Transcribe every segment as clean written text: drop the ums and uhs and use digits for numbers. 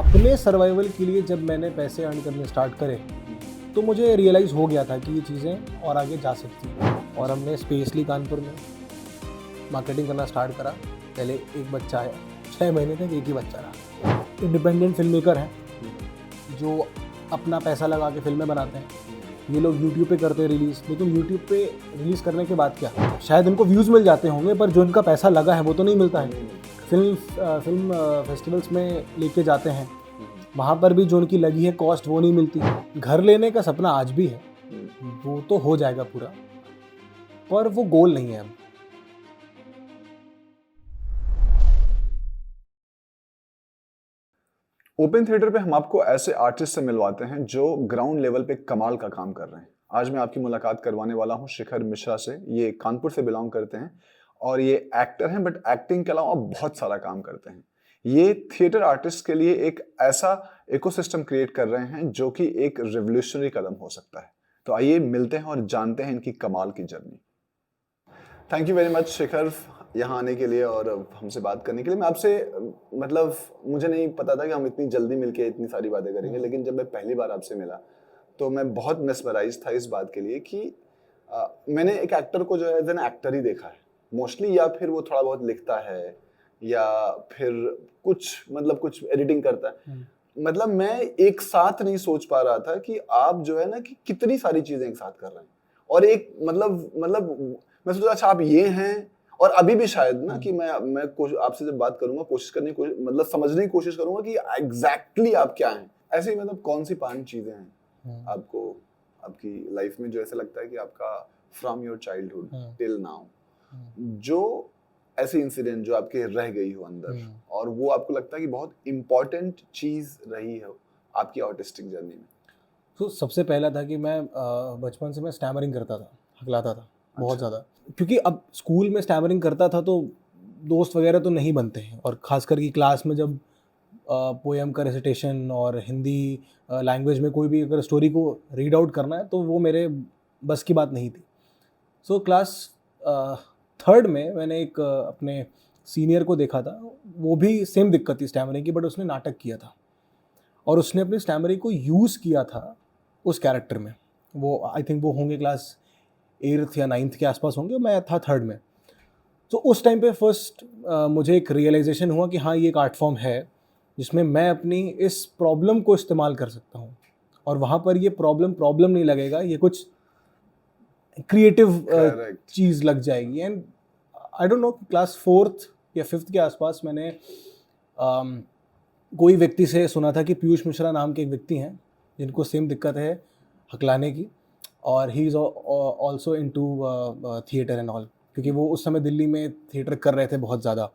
अपने सर्वाइवल के लिए जब मैंने पैसे अर्न करने स्टार्ट करे तो मुझे रियलाइज़ हो गया था कि ये चीज़ें और आगे जा सकती हैं। और हमने स्पेसली कानपुर में मार्केटिंग करना स्टार्ट करा। पहले एक बच्चा आया, 6 महीने तक एक ही बच्चा रहा। इंडिपेंडेंट फिल्म मेकर हैं जो अपना पैसा लगा के फिल्में बनाते हैं। ये लोग यूट्यूब पे करते हैं रिलीज़, लेकिन यूट्यूब पे रिलीज़ करने के बाद क्या, शायद इनको व्यूज़ मिल जाते होंगे, पर जो इनका पैसा लगा है वो तो नहीं मिलता है। फिल्म फेस्टिवल्स में लेके जाते हैं, वहाँ पर भी जो उनकी लगी है कॉस्ट वो नहीं मिलती। घर लेने का सपना आज भी है, वो तो हो जाएगा पूरा, पर वो गोल नहीं है अब। ओपन थिएटर पे हम आपको ऐसे आर्टिस्ट से मिलवाते हैं जो ग्राउंड लेवल पे कमाल का काम कर रहे हैं। आज मैं आपकी मुलाकात करवाने वाला हूं शिखर मिश्रा से। ये कानपुर से बिलोंग करते हैं और ये एक्टर हैं, बट एक्टिंग के अलावा बहुत सारा काम करते हैं। ये थिएटर आर्टिस्ट के लिए एक ऐसा इकोसिस्टम क्रिएट कर रहे हैं जो कि एक रिवोल्यूशनरी कदम हो सकता है। तो आइए मिलते हैं और जानते हैं इनकी कमाल की journey. Thank you very much Shikhar, यहाँ आने के लिए और हमसे बात करने के लिए। मैं आपसे मतलब मुझे नहीं पता था कि हम इतनी जल्दी मिलके इतनी सारी बातें करेंगे, लेकिन जब मैं पहली बार आपसे मिला तो मैं बहुत मेस्मराइज था इस बात के लिए कि मैंने एक एक्टर को जो है एज एन एक्टर ही देखा है मोस्टली, या फिर वो थोड़ा बहुत लिखता है या फिर कुछ एडिटिंग करता है। मतलब मैं एक साथ नहीं सोच पा रहा था कि आप जो है ना कि कितनी सारी चीजें एक साथ कर रहे हैं। और एक मतलब मैं सोचा अच्छा आप ये हैं, और अभी भी शायद ना कि मैं आपसे जब बात करूंगा कोशिश करने की मतलब समझने की कोशिश करूंगा कि एग्जैक्टली आप क्या हैं। ऐसे ही मतलब कौन सी 5 चीजें हैं आपको आपकी लाइफ में जो ऐसा लगता है कि आपका from your childhood till now जो ऐसे इंसिडेंट जो आपके रह गई हो अंदर और वो आपको लगता है कि बहुत इंपॉर्टेंट चीज रही है आपकी आर्टिस्टिक जर्नी में? तो सबसे पहला था कि मैं बचपन से मैं स्टैमरिंग करता था, हकलाता था बहुत ज़्यादा। क्योंकि अब स्कूल में स्टैमरिंग करता था तो दोस्त वगैरह तो नहीं बनते हैं, और ख़ासकर कि क्लास में जब पोएम का रेसिटेशन और हिंदी लैंग्वेज में कोई भी अगर स्टोरी को रीड आउट करना है तो वो मेरे बस की बात नहीं थी। सो क्लास 3rd में मैंने एक अपने सीनियर को देखा था, वो भी सेम दिक्कत थी स्टैमरिंग की, बट उसने नाटक किया था और उसने अपनी स्टैमरिंग को यूज़ किया था उस कैरेक्टर में। वो आई थिंक वो होंगे क्लास 8th या 9th के आसपास होंगे, मैं था 3rd में। तो उस टाइम पे फर्स्ट मुझे एक रियलाइजेशन हुआ कि हाँ ये एक आर्ट फॉर्म है जिसमें मैं अपनी इस प्रॉब्लम को इस्तेमाल कर सकता हूँ, और वहाँ पर ये प्रॉब्लम नहीं लगेगा, ये कुछ क्रिएटिव चीज़ लग जाएगी। And I don't know, class 4th या 5th के आसपास मैंने कोई व्यक्ति से सुना था कि पीयूष मिश्रा नाम के एक व्यक्ति हैं जिनको सेम दिक्कत है हकलाने की, और he is also into theatre and all, क्योंकि वो उस समय दिल्ली में थिएटर कर रहे थे बहुत ज़्यादा।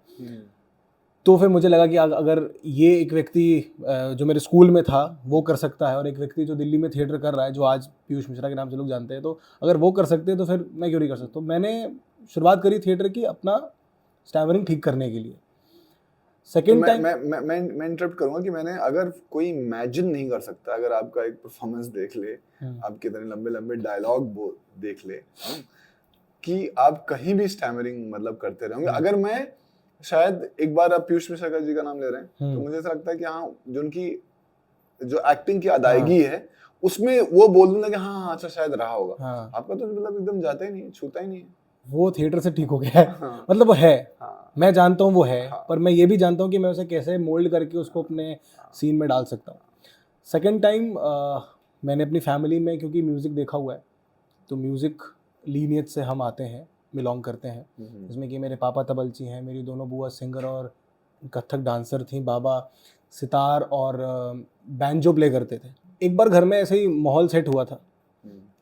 तो फिर मुझे लगा कि अगर ये एक व्यक्ति जो मेरे स्कूल में था वो कर सकता है, और एक व्यक्ति जो दिल्ली में थिएटर कर रहा है जो आज पीयूष मिश्रा के नाम से लोग जानते हैं, तो अगर वो कर सकते हैं तो फिर मैं क्यों नहीं कर सकता। तो मैंने शुरुआत करी थिएटर की अपना स्टैमरिंग ठीक करने के लिए। सेकेंड टाइम मैं इंटरप्ट करूंगा कि मैंने अगर कोई इमेजिन नहीं कर सकता, अगर आपका एक परफॉर्मेंस देख ले, आप कितने लंबे लंबे डायलॉग देख ले कि आप कहीं भी स्टैमरिंग मतलब करते रहोगे। अगर मैं शायद एक बार आप पीयूष मिश्रा जी का नाम ले रहे हैं तो मुझे ऐसा लगता है कि हाँ जो उनकी जो एक्टिंग की अदायगी है उसमें वो बोल दूंगा कि हाँ अच्छा शायद रहा होगा। आपका तो मतलब एकदम जाता ही नहीं है, छूता ही नहीं है। वो थिएटर से ठीक हो गया है। मतलब वो है, मैं जानता हूँ वो है, पर मैं ये भी जानता हूँ कि मैं उसे कैसे मोल्ड करके उसको अपने सीन में डाल सकता हूँ। सेकेंड टाइम मैंने अपनी फैमिली में, क्योंकि म्यूज़िक देखा हुआ है, तो म्यूज़िक लीनियज से हम आते हैं, बिलोंग करते हैं, जिसमें कि मेरे पापा तबलची हैं, मेरी दोनों बुआ सिंगर और कथक डांसर थी, बाबा सितार और बैंजो प्ले करते थे। एक बार घर में ऐसे ही माहौल सेट हुआ था,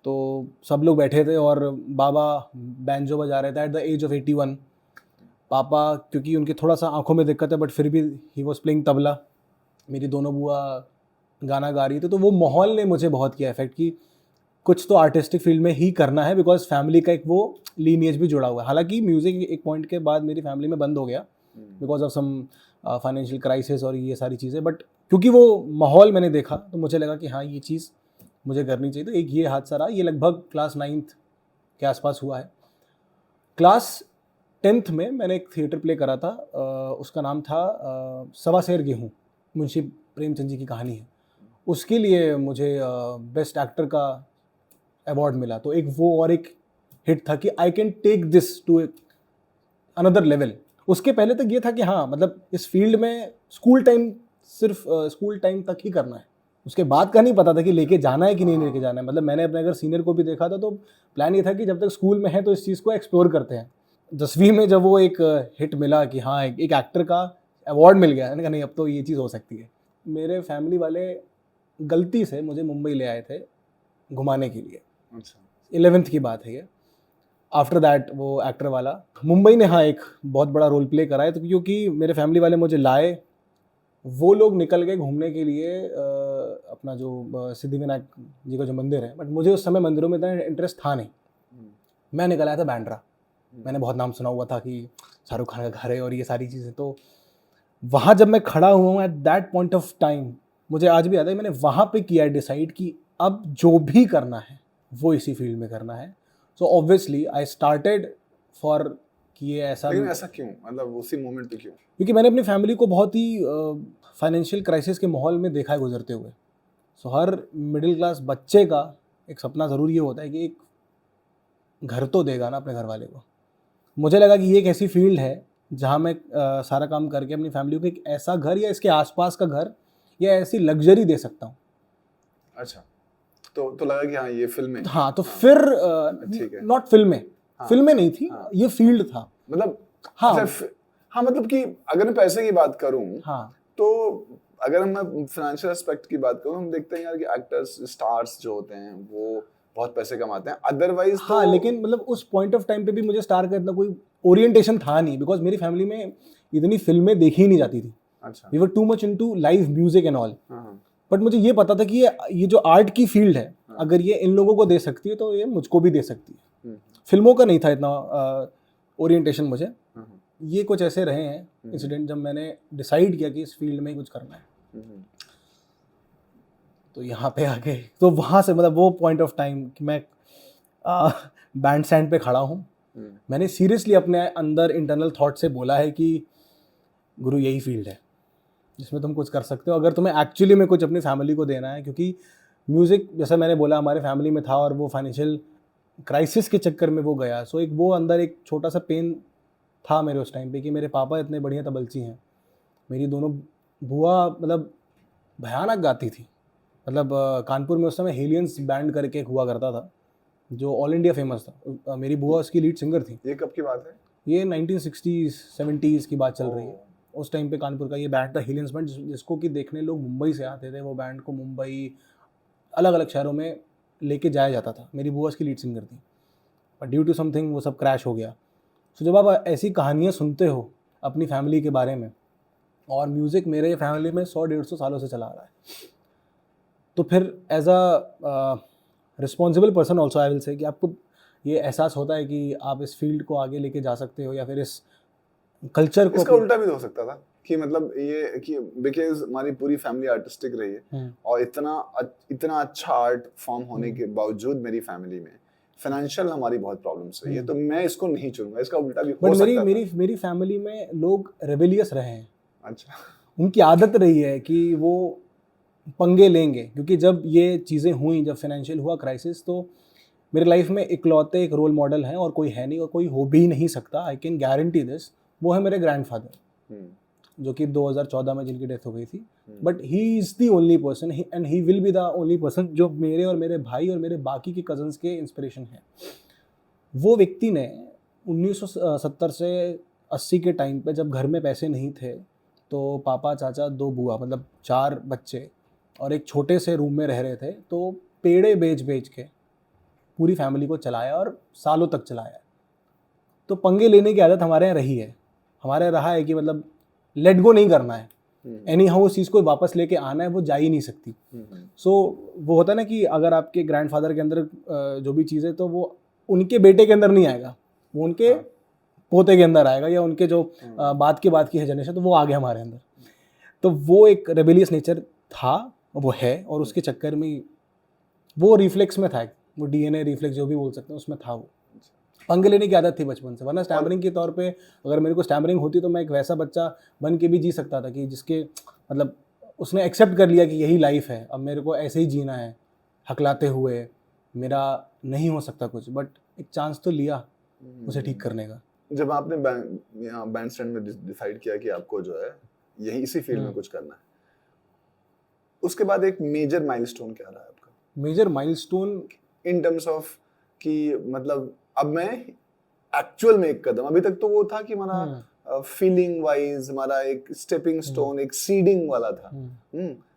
तो सब लोग बैठे थे और बाबा बैंजो बजा रहे थे एट द एज ऑफ 81। पापा, क्योंकि उनकी थोड़ा सा आंखों में दिक्कत है, बट फिर भी ही वॉज प्लेइंग तबला। मेरी दोनों बुआ गाना गा रही थी। तो वो माहौल ने मुझे बहुत किया इफेक्ट कि कुछ तो आर्टिस्टिक फील्ड में ही करना है, बिकॉज फैमिली का एक वो लीनिएज भी जुड़ा हुआ है। हालांकि म्यूज़िक एक पॉइंट के बाद मेरी फैमिली में बंद हो गया because of some financial crisis और ये सारी चीज़ें, बट क्योंकि वो माहौल मैंने देखा तो मुझे लगा कि हाँ ये चीज़ मुझे करनी चाहिए। तो एक ये हादसा रहा, ये लगभग क्लास 9th के आसपास हुआ है। क्लास 10th में मैंने एक थिएटर प्ले करा था, उसका नाम था सवा शेर गेहूँ, मुंशी प्रेमचंद जी की कहानी है, उसके लिए मुझे बेस्ट एक्टर का अवार्ड मिला। तो एक वो और एक हिट था कि I can take this to another level. उसके पहले तक ये था कि हाँ मतलब इस फील्ड में स्कूल टाइम, सिर्फ स्कूल टाइम तक ही करना है, उसके बाद का नहीं पता था कि लेके जाना है कि नहीं लेके जाना है। मतलब मैंने अपने अगर सीनियर को भी देखा था तो प्लान ये था कि जब तक स्कूल में है तो इस चीज़ को एक्सप्लोर करते हैं। 10वीं में जब वो एक हिट मिला कि हाँ एक एक्टर का अवार्ड मिल गया, मैंने कहा नहीं अब तो ये चीज़ हो सकती है। मेरे फैमिली वाले गलती से मुझे मुंबई ले आए थे घुमाने के लिए। अच्छा 11th की बात है ये। आफ्टर दैट वो एक्टर वाला मुंबई ने हाँ एक बहुत बड़ा रोल प्ले करा है, तो क्योंकि मेरे फैमिली वाले मुझे लाए, वो लोग निकल गए घूमने के लिए अपना जो सिद्धिविनायक जी का जो मंदिर है, बट मुझे उस समय मंदिरों में इतना इंटरेस्ट था नहीं। मैं निकल आया था बैंड्रा। मैंने बहुत नाम सुना हुआ था कि शाहरुख खान का घर है और ये सारी चीज़ें, तो वहाँ जब मैं खड़ा हुआ हूँ at that point of time, मुझे आज भी याद है मैंने वहाँ पे किया डिसाइड कि अब जो भी करना है वो इसी फील्ड में करना है। So obviously I started for कि ये ऐसा, लेकिन ऐसा क्यों, मतलब उसी मोमेंट पे क्यों? क्योंकि मैंने अपनी फैमिली को बहुत ही फाइनेंशियल क्राइसिस के माहौल में देखा है गुजरते हुए। सो हर मिडिल क्लास बच्चे का एक सपना ज़रूर ये होता है कि एक घर तो देगा ना अपने घर वाले को। मुझे लगा कि ये एक ऐसी फील्ड है जहाँ मैं सारा काम करके अपनी फैमिली को एक ऐसा घर या इसके आसपास का घर या ऐसी लग्जरी दे सकता हूँ। अच्छा, तो लगा कि हाँ ये फिल्म है। हाँ तो फिर ठीक है। नॉट फिल्में, फिल्में नहीं थी, ये फील्ड था। मतलब हाँ अच्छा, हाँ मतलब कि अगर मैं पैसे की बात करूं हाँ तो अगर मैं फाइनेंशियल एस्पेक्ट की बात करूं, हम देखते हैं यार कि एक्टर्स स्टार्स जो होते हैं वो बहुत पैसे कमाते हैं, अदरवाइज तो हाँ, लेकिन मतलब उस पॉइंट ऑफ टाइम पे भी मुझे स्टार का इतना कोई ओरिएंटेशन था नहीं, बिकॉज मेरी फैमिली में इतनी फिल्में देखी ही नहीं जाती थी। अच्छा we were too much into live music and all. हाँ बट मुझे ये पता था कि ये जो आर्ट की फील्ड है, अगर ये इन लोगों को दे सकती है तो ये मुझको भी दे सकती है। फिल्मों का नहीं था इतना ओरिएंटेशन मुझे। ये कुछ ऐसे रहे हैं इंसिडेंट जब मैंने डिसाइड किया कि इस फील्ड में ही कुछ करना है। तो यहाँ पे आके तो वहाँ से मतलब वो पॉइंट ऑफ टाइम कि मैं बैंड स्टैंड पे खड़ा हूँ, मैंने सीरियसली अपने अंदर इंटरनल थॉट से बोला है कि गुरु यही फील्ड है जिसमें तुम कुछ कर सकते हो, अगर तुम्हें एक्चुअली में कुछ अपनी फैमिली को देना है। क्योंकि म्यूज़िक जैसा मैंने बोला हमारे फैमिली में था और वो फाइनेंशियल क्राइसिस के चक्कर में वो गया। सो एक वो अंदर एक छोटा सा पेन था मेरे उस टाइम पे कि मेरे पापा इतने बढ़िया तबलची हैं, मेरी दोनों बुआ मतलब भयानक गाती थी। मतलब कानपुर में उस समय हेलियंस बैंड करके एक हुआ करता था जो ऑल इंडिया फेमस था। मेरी बुआ उसकी लीड सिंगर थी। ये कब की बात है? ये 1960s 70s की बात चल रही है। उस टाइम पे कानपुर का ये बैंड था हेलियंस बैंड, जिसको कि देखने लोग मुंबई से आते थे। वो बैंड को मुंबई अलग अलग शहरों में लेके जाया जाता था। मेरी बुआ उसकी लीड सिंगर थी, बट ड्यू टू समथिंग वो सब क्रैश हो गया। तो जब आप ऐसी कहानियाँ सुनते हो अपनी फैमिली के बारे में, और म्यूज़िक मेरे फैमिली में 100-150 सालों से चला आ रहा है, तो फिर as a responsible person also I will say कि आपको ये एहसास होता है कि आप इस फील्ड को आगे लेके जा सकते हो या फिर इस कल्चर को। इसका उल्टा भी हो सकता था कि मतलब ये कि बिकॉज हमारी पूरी फैमिली आर्टिस्टिक रही है और इतना अच्छा आर्ट फॉर्म होने के बावजूद मेरी फैमिली में फाइनेंशियल हमारी बहुत प्रॉब्लम्स रही है, तो मैं इसको नहीं चुनूंगा। इसका उल्टा भी हो सकता था। मेरी फैमिली में लोग रेबेलियस रहे हैं। अच्छा, उनकी आदत रही है कि वो पंगे लेंगे, क्योंकि जब ये चीज़ें हुई, जब फाइनेंशियल हुआ क्राइसिस, तो मेरी लाइफ में इकलौते एक रोल मॉडल हैं और कोई है नहीं और कोई हो भी नहीं सकता। I can guarantee this. वो है मेरे ग्रैंडफादर, जो कि 2014 में जिनकी डेथ हो गई थी। But he is the only person and he will be the only person जो मेरे और मेरे भाई और मेरे बाकी के कजन्स के इंस्पिरेशन है। वो व्यक्ति ने 1970 से 80 के टाइम पे जब घर में पैसे नहीं थे, तो पापा, चाचा, 2 बुआ, मतलब 4 बच्चे और एक छोटे से रूम में रह रहे थे, तो पेड़े बेच के पूरी फैमिली को चलाया और सालों तक चलाया। तो पंगे लेने की आदत हमारे यहाँ रही है, हमारे रहा है कि मतलब लेट गो नहीं करना है। एनी हाउ उस चीज़ को वापस लेके आना है, वो जा ही नहीं सकती। सो वो होता है ना कि अगर आपके ग्रैंडफादर के अंदर जो भी चीज़ है, तो वो उनके बेटे के अंदर नहीं आएगा, वो उनके पोते के अंदर आएगा, या उनके जो बाद की है जनरेशन, तो वो आ गया हमारे अंदर। तो वो एक रेबेलियस नेचर था, वो है, और उसके चक्कर में वो रिफ्लेक्स में था, वो डीएनए रिफ्लेक्स जो भी बोल सकते हैं उसमें था। वो पंगे लेने की आदत थी बचपन से, वरना स्टैमरिंग के तौर पे अगर मेरे को स्टैमरिंग होती तो मैं एक वैसा बच्चा बन के भी जी सकता था कि जिसके मतलब उसने एक्सेप्ट कर लिया कि यही लाइफ है, अब मेरे को ऐसे ही जीना है हकलाते हुए, मेरा नहीं हो सकता कुछ, बट एक चांस तो लिया उसे ठीक करने का। जब आपने यहाँ बैंड स्टैंड में डिसाइड किया कि आपको जो है यही इसी फील्ड में कुछ करना है, उसके बाद एक मेजर माइलस्टोन क्या रहा आपका? Major milestone in terms of कि मतलब अब मैं एक्चुअल में एक कदम, अभी तक तो वो था कि हमारा फीलिंग वाइज हमारा एक स्टेपिंग स्टोन, एक सीडिंग वाला था।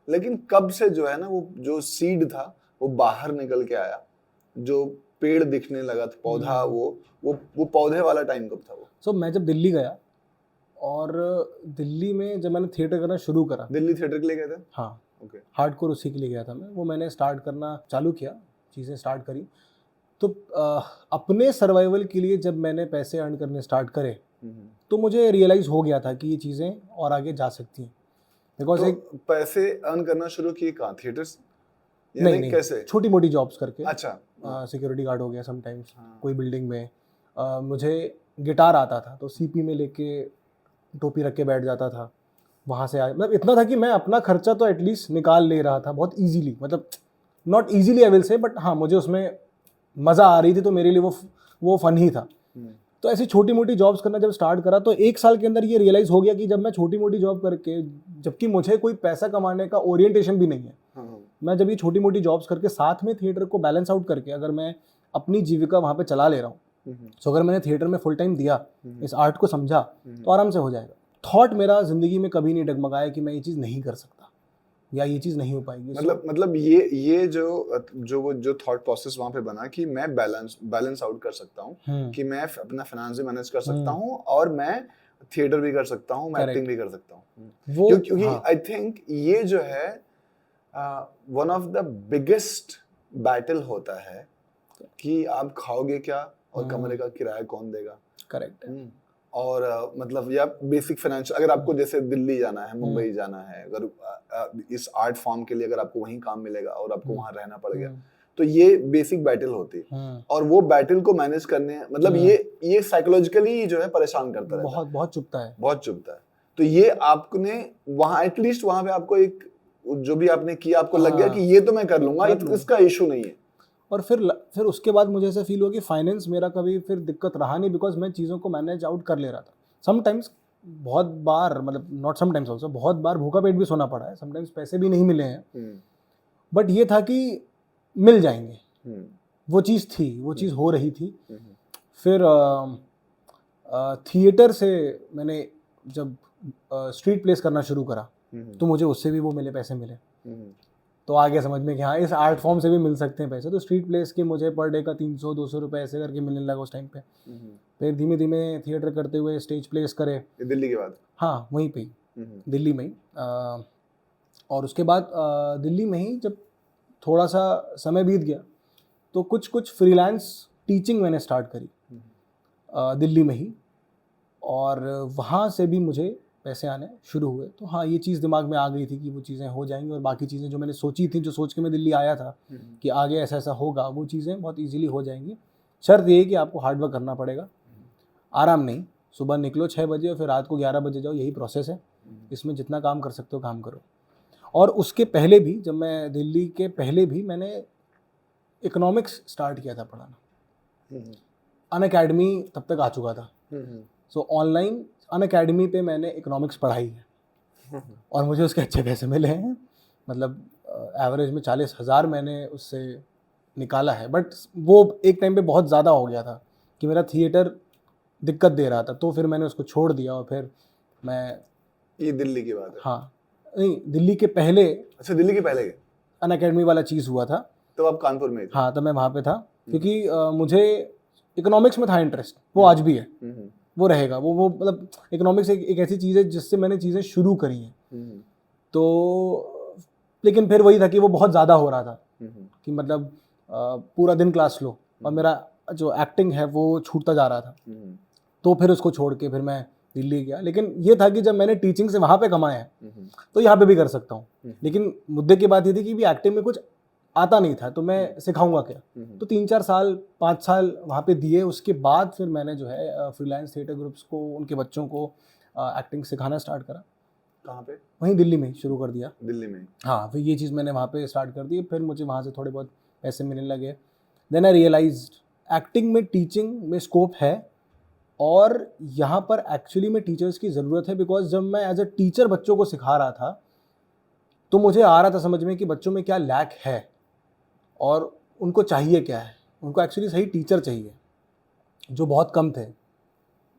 लेकिन कब से जो है ना वो जो सीड था वो बाहर निकल के आया, जो पेड़ दिखने लगा था, पौधा, वो पौधे वाला टाइम कब था वो? सो मैं जब दिल्ली गया और दिल्ली में जब मैंने थिएटर करना शुरू करा, दिल्ली थिएटर के लिए गए थे? हाँ, ओके। हार्डकोर उसी के लिए गया था मैं। वो मैंने स्टार्ट करना चालू किया, चीज़ें स्टार्ट करी, तो अपने सर्वाइवल के लिए जब मैंने पैसे अर्न करने स्टार्ट करे तो मुझे रियलाइज़ हो गया था कि ये चीज़ें और आगे जा सकती हैं। बिकॉज तो एक पैसे अर्न करना शुरू किए कहाँ, थिएटर से? नहीं, कैसे? छोटी मोटी जॉब्स करके। अच्छा। सिक्योरिटी गार्ड हो गया समटाइम्स, कोई बिल्डिंग में। मुझे गिटार आता था तो सीपी में लेके टोपी रख के बैठ जाता था, वहाँ से मतलब इतना था कि मैं अपना खर्चा तो एटलीस्ट निकाल ले रहा था बहुत ईजीली, मतलब नॉट ईजीली आई विल से, बट हाँ मुझे उसमें मज़ा आ रही थी, तो मेरे लिए वो फन ही था। तो ऐसी छोटी मोटी जॉब्स करना जब स्टार्ट करा तो एक साल के अंदर ये रियलाइज़ हो गया कि जब मैं छोटी मोटी जॉब करके, जबकि मुझे कोई पैसा कमाने का ओरिएंटेशन भी नहीं है, मैं जब ये छोटी मोटी जॉब्स करके साथ में थिएटर को बैलेंस आउट करके अगर मैं अपनी जीविका वहाँ पे चला ले रहा हूँ, तो अगर मैंने थिएटर में फुल टाइम दिया, इस आर्ट को समझा, तो आराम से हो जाएगा। थॉट मेरा ज़िंदगी में कभी नहीं डगमगाया कि मैं ये चीज़ नहीं कर सकता या ये चीज़ नहीं हो पाएगी। मतलब ये जो थॉट प्रोसेस वहाँ पे बना कि मैं बैलेंस आउट कर सकता हूँ, कि मैं अपना फाइनेंस भी मैनेज कर सकता हूँ और मैं थिएटर भी कर सकता हूँ, मैं एक्टिंग भी कर सकता हूँ। क्योंकि आई थिंक ये जो है one of the biggest battle होता है कि आप खाओगे क्या और कमरे का किराया कौन देगा। करेक्ट। और मतलब या बेसिक फाइनेंशियल, अगर आपको जैसे दिल्ली जाना है, मुंबई जाना है, अगर इस आर्ट फॉर्म के लिए अगर आपको वहीं काम मिलेगा और आपको वहाँ रहना पड़ गया, तो ये बेसिक बैटल होती है। और वो बैटल को मैनेज करने, मतलब ये साइकोलॉजिकली जो है परेशान करता रहता है, बहुत चुभता है, बहुत चुभता है। तो ये आपने वहाँ एटलीस्ट वहाँ पे आपको एक जो भी आपने किया, आपको लग गया कि ये तो मैं कर लूंगा, इसका इशू नहीं है। और फिर उसके बाद मुझे ऐसा फील हुआ कि फाइनेंस मेरा कभी फिर दिक्कत रहा नहीं, बिकॉज मैं चीज़ों को मैनेज आउट कर ले रहा था। समटाइम्स, बहुत बार, मतलब नॉट समटाइम्स ऑल्सो, बहुत बार भूखा पेट भी सोना पड़ा है, समटाइम्स पैसे भी नहीं मिले हैं, बट ये था कि मिल जाएंगे, वो चीज़ थी, वो चीज़ हो रही थी। फिर थिएटर से मैंने जब स्ट्रीट प्लेस करना शुरू करा तो मुझे उससे भी वो मिले, पैसे मिले, तो आ गया समझ में कि हाँ इस आर्ट फॉर्म से भी मिल सकते हैं पैसे। तो स्ट्रीट प्लेस के मुझे पर डे का 300-200 रुपये ऐसे करके मिलने लगा उस टाइम पे। फिर धीमे धीमे थिएटर करते हुए स्टेज प्लेस करे, दिल्ली के बाद? हाँ वहीं पे ही, दिल्ली में ही। और उसके बाद दिल्ली में ही जब थोड़ा सा समय बीत गया तो कुछ फ्रीलांस टीचिंग मैंने स्टार्ट करी दिल्ली में ही, और वहाँ से भी मुझे पैसे आने शुरू हुए। तो हाँ ये चीज़ दिमाग में आ गई थी कि वो चीज़ें हो जाएंगी, और बाकी चीज़ें जो मैंने सोची थी, जो सोच के मैं दिल्ली आया था कि आगे ऐसा ऐसा होगा, वो चीज़ें बहुत इजीली हो जाएंगी। शर्त ये है कि आपको हार्ड वर्क करना पड़ेगा, आराम नहीं। सुबह निकलो 6 बजे और फिर रात को 11 बजे जाओ, यही प्रोसेस है। इसमें जितना काम कर सकते हो काम करो। और उसके पहले भी, जब मैं दिल्ली के पहले भी मैंने इकोनॉमिक्स स्टार्ट किया था पढ़ाना। अनअकैडमी तब तक आ चुका था, सो ऑनलाइन अनअकैडमी पे मैंने इकोनॉमिक्स पढ़ाई है और मुझे उसके अच्छे पैसे मिले हैं। मतलब एवरेज में 40,000 मैंने उससे निकाला है, बट वो एक टाइम पे बहुत ज़्यादा हो गया था कि मेरा थिएटर दिक्कत दे रहा था, तो फिर मैंने उसको छोड़ दिया। और फिर मैं, ये दिल्ली की बात है? हाँ, नहीं दिल्ली के पहले। अच्छा, दिल्ली के पहले अनअकैडमी वाला चीज़ हुआ था, तो आप कानपुर में थे? हाँ, तब मैं वहाँ पे था, क्योंकि मुझे इकोनॉमिक्स में था इंटरेस्ट, वो आज भी है, वो रहेगा। वो मतलब इकोनॉमिक्स एक ऐसी चीज़ है जिससे मैंने चीज़ें शुरू करी हैं। तो लेकिन फिर वही था कि वो बहुत ज़्यादा हो रहा था कि मतलब पूरा दिन क्लास लो, और मेरा जो एक्टिंग है वो छूटता जा रहा था। तो फिर उसको छोड़ के फिर मैं दिल्ली गया। लेकिन ये था कि जब मैंने टीचिंग से वहाँ पे कमाया है तो यहाँ पे भी कर सकता हूँ। लेकिन मुद्दे की बात ये थी कि भी एक्टिंग में कुछ आता नहीं था, तो मैं सिखाऊंगा क्या। तो 3-4 साल 5 साल वहाँ पे दिए। उसके बाद फिर मैंने जो है फ्रीलांस थिएटर ग्रुप्स को, उनके बच्चों को एक्टिंग सिखाना स्टार्ट करा। कहाँ पे? वहीं दिल्ली में शुरू कर दिया। दिल्ली में? हाँ, फिर ये चीज़ मैंने वहाँ पे स्टार्ट कर दी, फिर मुझे वहाँ से थोड़े बहुत पैसे मिलने लगे। देन आई रियलाइज्ड एक्टिंग में, टीचिंग में स्कोप है, और यहाँ पर एक्चुअली में टीचर्स की ज़रूरत है, बिकॉज जब मैं एज अ टीचर बच्चों को सिखा रहा था तो मुझे आ रहा था समझ में कि बच्चों में क्या लैक है और उनको चाहिए क्या है। उनको एक्चुअली सही टीचर चाहिए, जो बहुत कम थे।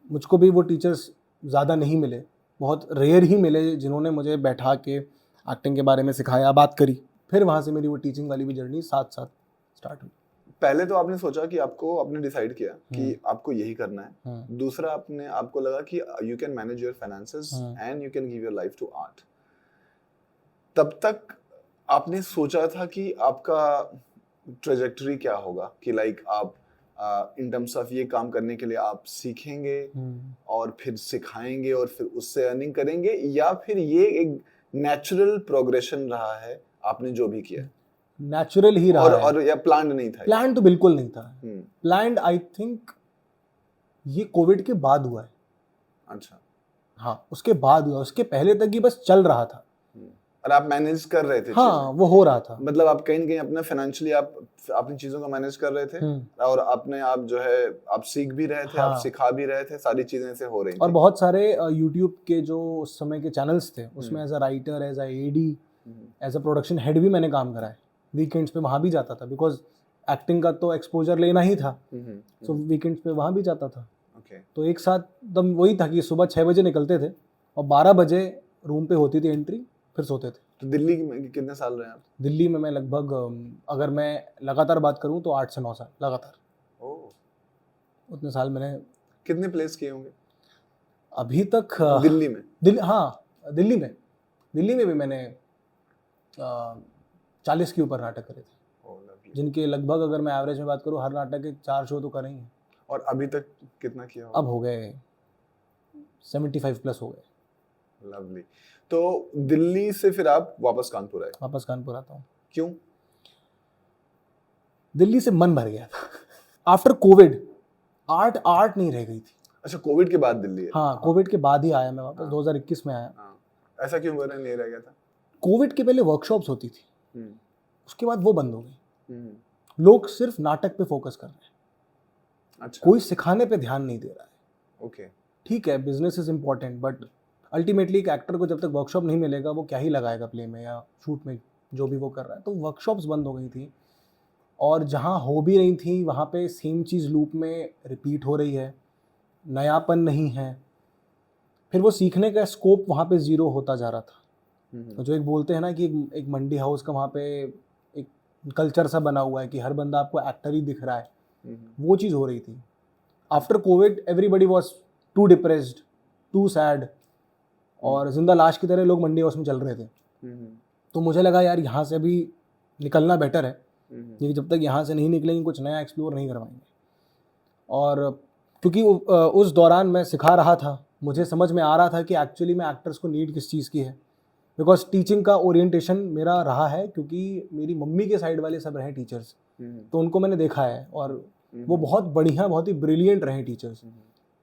मुझको भी वो टीचर्स ज़्यादा नहीं मिले, बहुत रेयर ही मिले जिन्होंने मुझे बैठा के एक्टिंग के बारे में सिखाया, बात करी। फिर वहाँ से मेरी वो टीचिंग वाली भी जर्नी साथ साथ स्टार्ट हुई। पहले तो आपने सोचा कि आपने डिसाइड किया कि आपको यही करना है। दूसरा, आपको लगा कि you can manage your finances and you can give your life to art. तब तक आपने सोचा था कि आपका ट्रेजेक्टरी क्या होगा, कि लाइक आप इन टर्म्स ऑफ ये काम करने के लिए आप सीखेंगे और फिर सिखाएंगे और फिर उससे अर्निंग करेंगे, या फिर ये एक नेचुरल प्रोग्रेशन रहा है आपने जो भी किया? नेचुरल ही रहा है। और या प्लान्ड नहीं था? प्लान तो बिल्कुल नहीं था। प्लान्ड आई थिंक ये कोविड के बाद हुआ है। अच्छा। हाँ, उसके बाद हुआ, उसके पहले तक ही बस चल रहा था और आप मैनेज कर रहे थे? हाँ, वो हो रहा था। मतलब आप कहीं न कहीं अपना फाइनेंशियली आप अपनी चीजों को मैनेज कर रहे थे, और अपने आप जो है आप सीख भी रहे थे, हाँ, आप सिखा भी रहे थे, सारी चीजें से हो रही थी। और बहुत सारे यूट्यूब के जो उस समय के चैनल्स थे, उसमें as a writer, as a AD, as a production head भी मैंने काम करा है। वीकेंड्स पे वहाँ भी जाता था, बिकॉज एक्टिंग का तो एक्सपोजर लेना ही था, सो वीकेंड्स पे वहाँ भी जाता था। तो एक साथ एकदम वही था कि सुबह 6 बजे निकलते थे और 12 बजे रूम पे होती थी एंट्री, फिर सोते थे। तो दिल्ली में कितने साल रहे आप? दिल्ली में मैं लगभग, अगर मैं लगातार बात करूं तो 8 से 9 साल लगातार। उतने साल मैंने। कितने प्लेस किए होंगे अभी तक? दिल्ली में? दिल्ली में भी मैंने 40 के ऊपर नाटक करे थे, जिनके लगभग, अगर मैं एवरेज में बात करूं, हर नाटक के 4 शो तो करे ही हैं। और अभी तक कितना किया होगा? अब हो गए 75 प्लस हो गए। लवली। तो दिल्ली से फिर आप वापस कानपुर आए? वापस कानपुर आता हूँ। क्यों? दिल्ली से मन भर गया था। आफ्टर कोविड आर्ट नहीं रह गई थी। अच्छा, कोविड के बाद दिल्ली है? हाँ, कोविड के बाद ही आया मैं वापस। 2021 में आया। ऐसा क्यों नहीं रह गया था? कोविड के पहले वर्कशॉप्स होती थी, उसके बाद वो बंद हो गई। लोग सिर्फ नाटक पे फोकस कर रहे हैं। अच्छा। कोई सिखाने पे ध्यान नहीं दे रहा है। ओके, ठीक है, business is important, but ultimately एक एक्टर को जब तक वर्कशॉप नहीं मिलेगा, वो क्या ही लगाएगा प्ले में या शूट में, जो भी वो कर रहा है। तो वर्कशॉप्स बंद हो गई थी, और जहाँ हो भी रही थी वहाँ पे सेम चीज़ लूप में रिपीट हो रही है, नयापन नहीं है। फिर वो सीखने का स्कोप वहाँ पे ज़ीरो होता जा रहा था। तो जो एक बोलते हैं ना कि एक मंडी हाउस का वहाँ पे एक कल्चर सा बना हुआ है कि हर बंदा आपको एक्टर ही दिख रहा है, वो चीज़ हो रही थी। After COVID everybody was too depressed, too sad, और जिंदा लाश की तरह लोग मंडी हाउस में चल रहे थे। तो मुझे लगा यार यहाँ से अभी निकलना बेटर है, क्योंकि जब तक यहाँ से नहीं निकलेंगे कुछ नया एक्सप्लोर नहीं करवाएंगे। और क्योंकि उस दौरान मैं सिखा रहा था, मुझे समझ में आ रहा था कि एक्चुअली में एक्टर्स को नीड किस चीज़ की है, बिकॉज टीचिंग का ओरिएंटेशन मेरा रहा है, क्योंकि मेरी मम्मी के साइड वाले सब रहे टीचर्स, तो उनको मैंने देखा है, और वो बहुत बढ़िया, बहुत ही ब्रिलियंट रहे टीचर्स।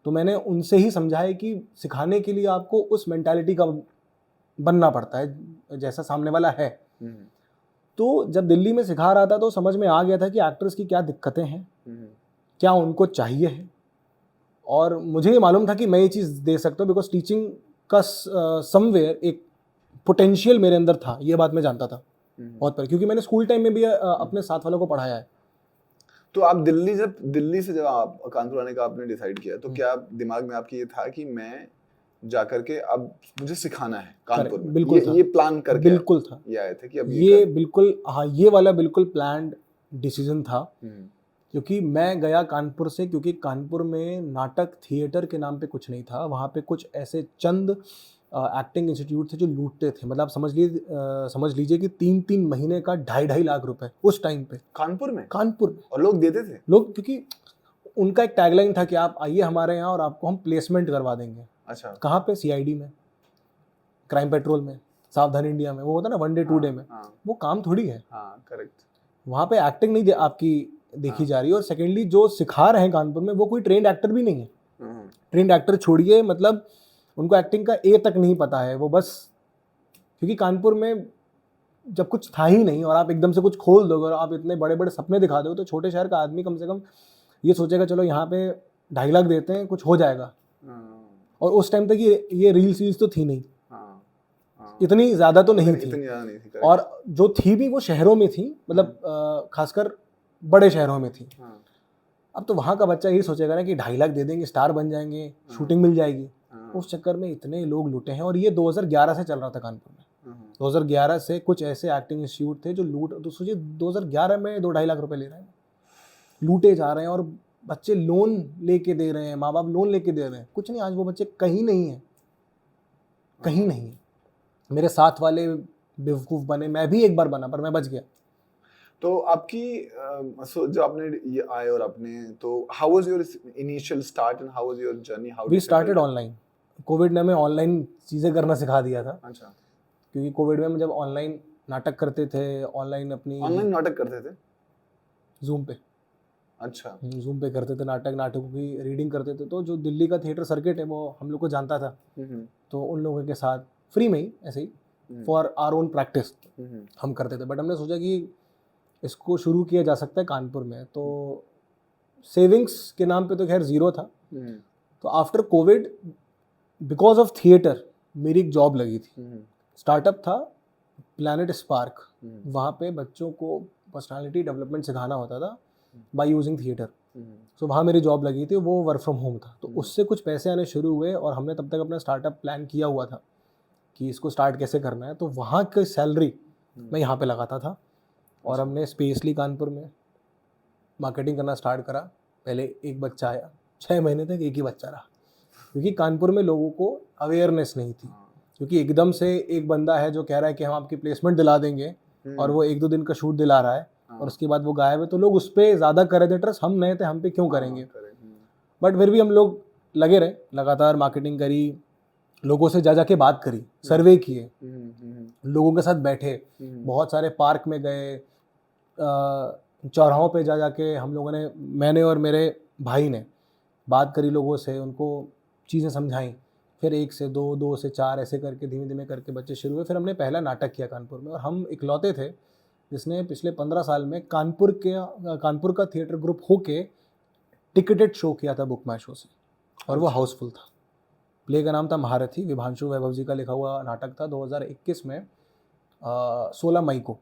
तो मैंने उनसे ही समझा है कि सिखाने के लिए आपको उस मेंटालिटी का बनना पड़ता है जैसा सामने वाला है। तो जब दिल्ली में सिखा रहा था तो समझ में आ गया था कि एक्टर्स की क्या दिक्कतें हैं, क्या उनको चाहिए है, और मुझे ये मालूम था कि मैं ये चीज़ दे सकता हूँ, बिकॉज टीचिंग का समवेयर एक पोटेंशियल मेरे अंदर था। ये बात मैं जानता था बहुत पहले, क्योंकि मैंने स्कूल टाइम में भी अपने साथ वालों को पढ़ाया है। तो आप दिल्ली से जब आप कानपुर आने का आपने डिसाइड किया, तो क्या दिमाग में आपकी ये था कि मैं जाकर के अब मुझे सिखाना है कानपुर में? बिल्कुल ये प्लान करके बिल्कुल था। ये आए थे कि अब ये बिल्कुल, हाँ, ये वाला बिल्कुल प्लान्ड डिसीजन था। क्योंकि मैं गया कानपुर से, क्योंकि कानपुर में नाटक थिएटर के नाम पे कुछ नहीं था। वहाँ पे कुछ ऐसे चंद एक्टिंग इंस्टीट्यूट थे जो लूटते थे। मतलब समझ लीजिए कि 3-3 महीने का 2.5 लाख रुपए उस टाइम पे कानपुर में। और लोग देते थे? लोग, क्योंकि उनका एक टैगलाइन था कि आप आइए हमारे यहाँ और आपको हम प्लेसमेंट करवा देंगे। अच्छा। कहाँ पे? CID में, क्राइम पेट्रोल में, सावधान इंडिया में, वो होता ना 1 डे 2 डे में। वो काम थोड़ी है। करेक्ट। वहाँ पे एक्टिंग नहीं आपकी देखी जा रही है। और सेकेंडली जो सिखा रहे हैं कानपुर में, वो कोई ट्रेंड एक्टर भी नहीं है। ट्रेंड एक्टर छोड़िए, मतलब उनको एक्टिंग का A तक नहीं पता है। वो बस क्योंकि कानपुर में जब कुछ था ही नहीं और आप एकदम से कुछ खोल दोगे और आप इतने बड़े बड़े सपने दिखा दोगे, तो छोटे शहर का आदमी कम से कम ये सोचेगा चलो यहाँ पे 2.5 लाख देते हैं, कुछ हो जाएगा। और उस टाइम तक ये रील्स तो थी नहीं, इतनी ज़्यादा तो नहीं थी। और जो थी भी वो शहरों में थी, मतलब खासकर बड़े शहरों में थी। अब तो वहाँ का बच्चा यही सोचेगा ना कि 2.5 लाख दे देंगे, स्टार बन जाएंगे, शूटिंग मिल जाएगी। उस चक्कर में इतने लोग लूटे हैं। और ये 2011 से चल रहा था कानपुर में। 2011 से कुछ ऐसे एक्टिंग इंस्टीट्यूट थे जो तो सोचिए 2011 में 2-2.5 लाख रुपए ले रहे हैं, लूटे जा रहे हैं। और बच्चे लोन लेके दे रहे हैं, माँ बाप लोन लेके दे रहे हैं, कुछ नहीं। आज वो बच्चे कहीं नहीं है, कहीं नहीं है। मेरे साथ वाले बेवकूफ़ बने, मैं भी एक बार बना पर मैं बच गया। तो आपकी जो आपने ये आए और आपने, तो how was your initial start and how was your journey? We started online. COVID ने हमें ऑनलाइन चीज़ें करना सिखा दिया था। अच्छा। क्योंकि कोविड में हम जब ऑनलाइन नाटक करते थे, ऑनलाइन नाटक करते थे जूम पे। अच्छा। जूम पे करते थे नाटकों की रीडिंग करते थे। तो जो दिल्ली का थिएटर सर्किट है वो हम लोग को जानता था, तो उन लोगों के साथ फ्री में ही ऐसे ही फॉर आवर ओन प्रैक्टिस हम करते थे। बट हमने सोचा कि इसको शुरू किया जा सकता है कानपुर में। तो सेविंग्स के नाम पे तो खैर ज़ीरो था। तो after Covid because of theatre मेरी एक जॉब लगी थी। स्टार्टअप था प्लैनेट स्पार्क। वहाँ पे बच्चों को पर्सनालिटी डेवलपमेंट सिखाना होता था बाय यूजिंग थिएटर। सो वहाँ मेरी जॉब लगी थी, वो वर्क फ्रॉम होम था। तो उससे कुछ पैसे आने शुरू हुए और हमने तब तक अपना स्टार्टअप प्लान किया हुआ था कि इसको स्टार्ट कैसे करना है। तो वहाँ की सैलरी मैं यहाँ पे लगाता था और हमने स्पेस ली कानपुर में, मार्केटिंग करना स्टार्ट करा। पहले एक बच्चा आया, 6 महीने तक एक ही बच्चा रहा, क्योंकि कानपुर में लोगों को अवेयरनेस नहीं थी। क्योंकि एकदम से एक बंदा है जो कह रहा है कि हम आपकी प्लेसमेंट दिला देंगे और वो 1-2 दिन का शूट दिला रहा है और उसके बाद वो गायब है, तो लोग उस पर ज़्यादा कर रहे थे ट्रस्ट। हम नए थे, हम पे क्यों करेंगे। बट फिर भी हम लोग लगे रहे, लगातार मार्केटिंग करी, लोगों से जा के बात करी, सर्वे किए, लोगों के साथ बैठे, बहुत सारे पार्क में गए, चौराहों पे जा के हम लोगों ने, मैंने और मेरे भाई ने बात करी लोगों से, उनको चीज़ें समझाई। फिर 1 से 2, 2 से 4 ऐसे करके धीमे धीमे करके बच्चे शुरू हुए। फिर हमने पहला नाटक किया कानपुर में और हम इकलौते थे जिसने पिछले 15 साल में कानपुर का थिएटर ग्रुप होके टिकटेड शो किया था बुक माई शो से, और वो हाउसफुल था। प्ले का नाम था महारथी, विभांशु वैभव जी का लिखा हुआ नाटक था। 2021 में 16 मई को,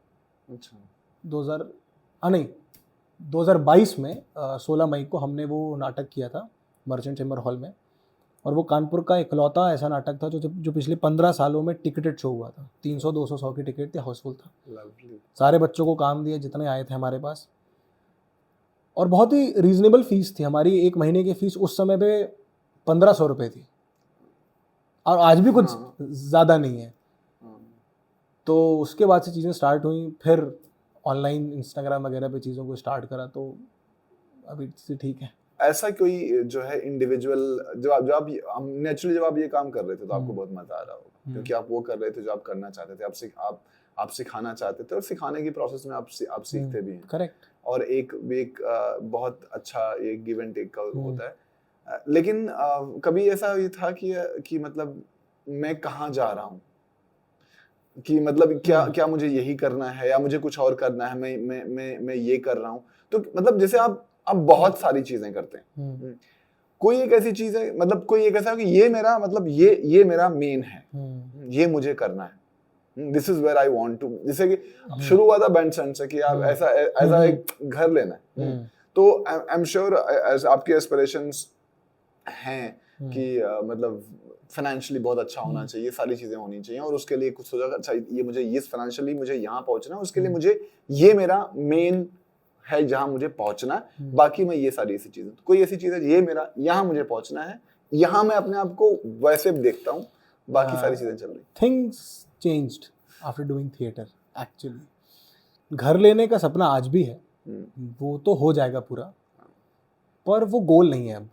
2022 में 16 मई को हमने वो नाटक किया था मर्चेंट चैम्बर हॉल में। और वो कानपुर का इकलौता ऐसा नाटक था जो पिछले 15 सालों में टिकटेड शो हुआ था। 300, 200, 100 की टिकट थी, हाउसफुल था। सारे बच्चों को काम दिया जितने आए थे हमारे पास, और बहुत ही रीजनेबल फीस थी हमारी। 1 महीने की फीस उस समय पे 1500 रुपये थी, और आज भी कुछ ज़्यादा नहीं है। तो उसके बाद से चीज़ें स्टार्ट हुई, फिर ऑनलाइन इंस्टाग्राम वगैरह पे चीज़ों को स्टार्ट करा, तो अभी से ठीक है। ऐसा कोई जो है इंडिविजुअल, जब आप नेचुरली जब आप ये काम कर रहे थे तो आपको बहुत मजा आ रहा होगा, क्योंकि आप वो कर रहे थे जो आप करना चाहते थे, आप सिखाना चाहते थे, और सिखाने की प्रोसेस में आप सीखते भी हैं। करेक्ट। और एक बहुत अच्छा एक गिव एंड टेक का होता है। लेकिन कभी ऐसा ये था कि मतलब मैं कहाँ जा रहा हूँ, कि मतलब क्या मुझे यही करना है या मुझे कुछ और करना है, मैं ये कर रहा हूँ। तो मतलब जैसे आप बहुत सारी चीजें करते हैं, कोई एक ऐसी चीज है, मतलब कोई एक ऐसा है कि ये मेरा मतलब ये मेरा मेन है, ये मुझे करना है, this is where I want to. जैसे कि शुरू हुआ था बैंड सेंट से कि आप ऐसा एक घर लेना है, तो आई एम श्योर आपके एस्पिरेशंस हैं कि मतलब फाइनेंशियली बहुत अच्छा होना चाहिए, सारी चीजें होनी चाहिए, और उसके लिए कुछ सोचा अच्छा ये मुझे ये फाइनेंशियली मुझे यहाँ पहुंचना है, उसके लिए मुझे ये मेरा मेन है जहां मुझे पहुंचना है, बाकी मैं ये सारी ऐसी चीजें, कोई ऐसी चीज है ये मेरा यहाँ मुझे पहुंचना है, यहाँ मैं अपने आप को वैसे देखता हूँ, बाकी सारी चीजें चल रही। Things changed after doing theatre actually. घर लेने का सपना आज भी है, वो तो हो जाएगा पूरा, पर वो गोल नहीं है अब,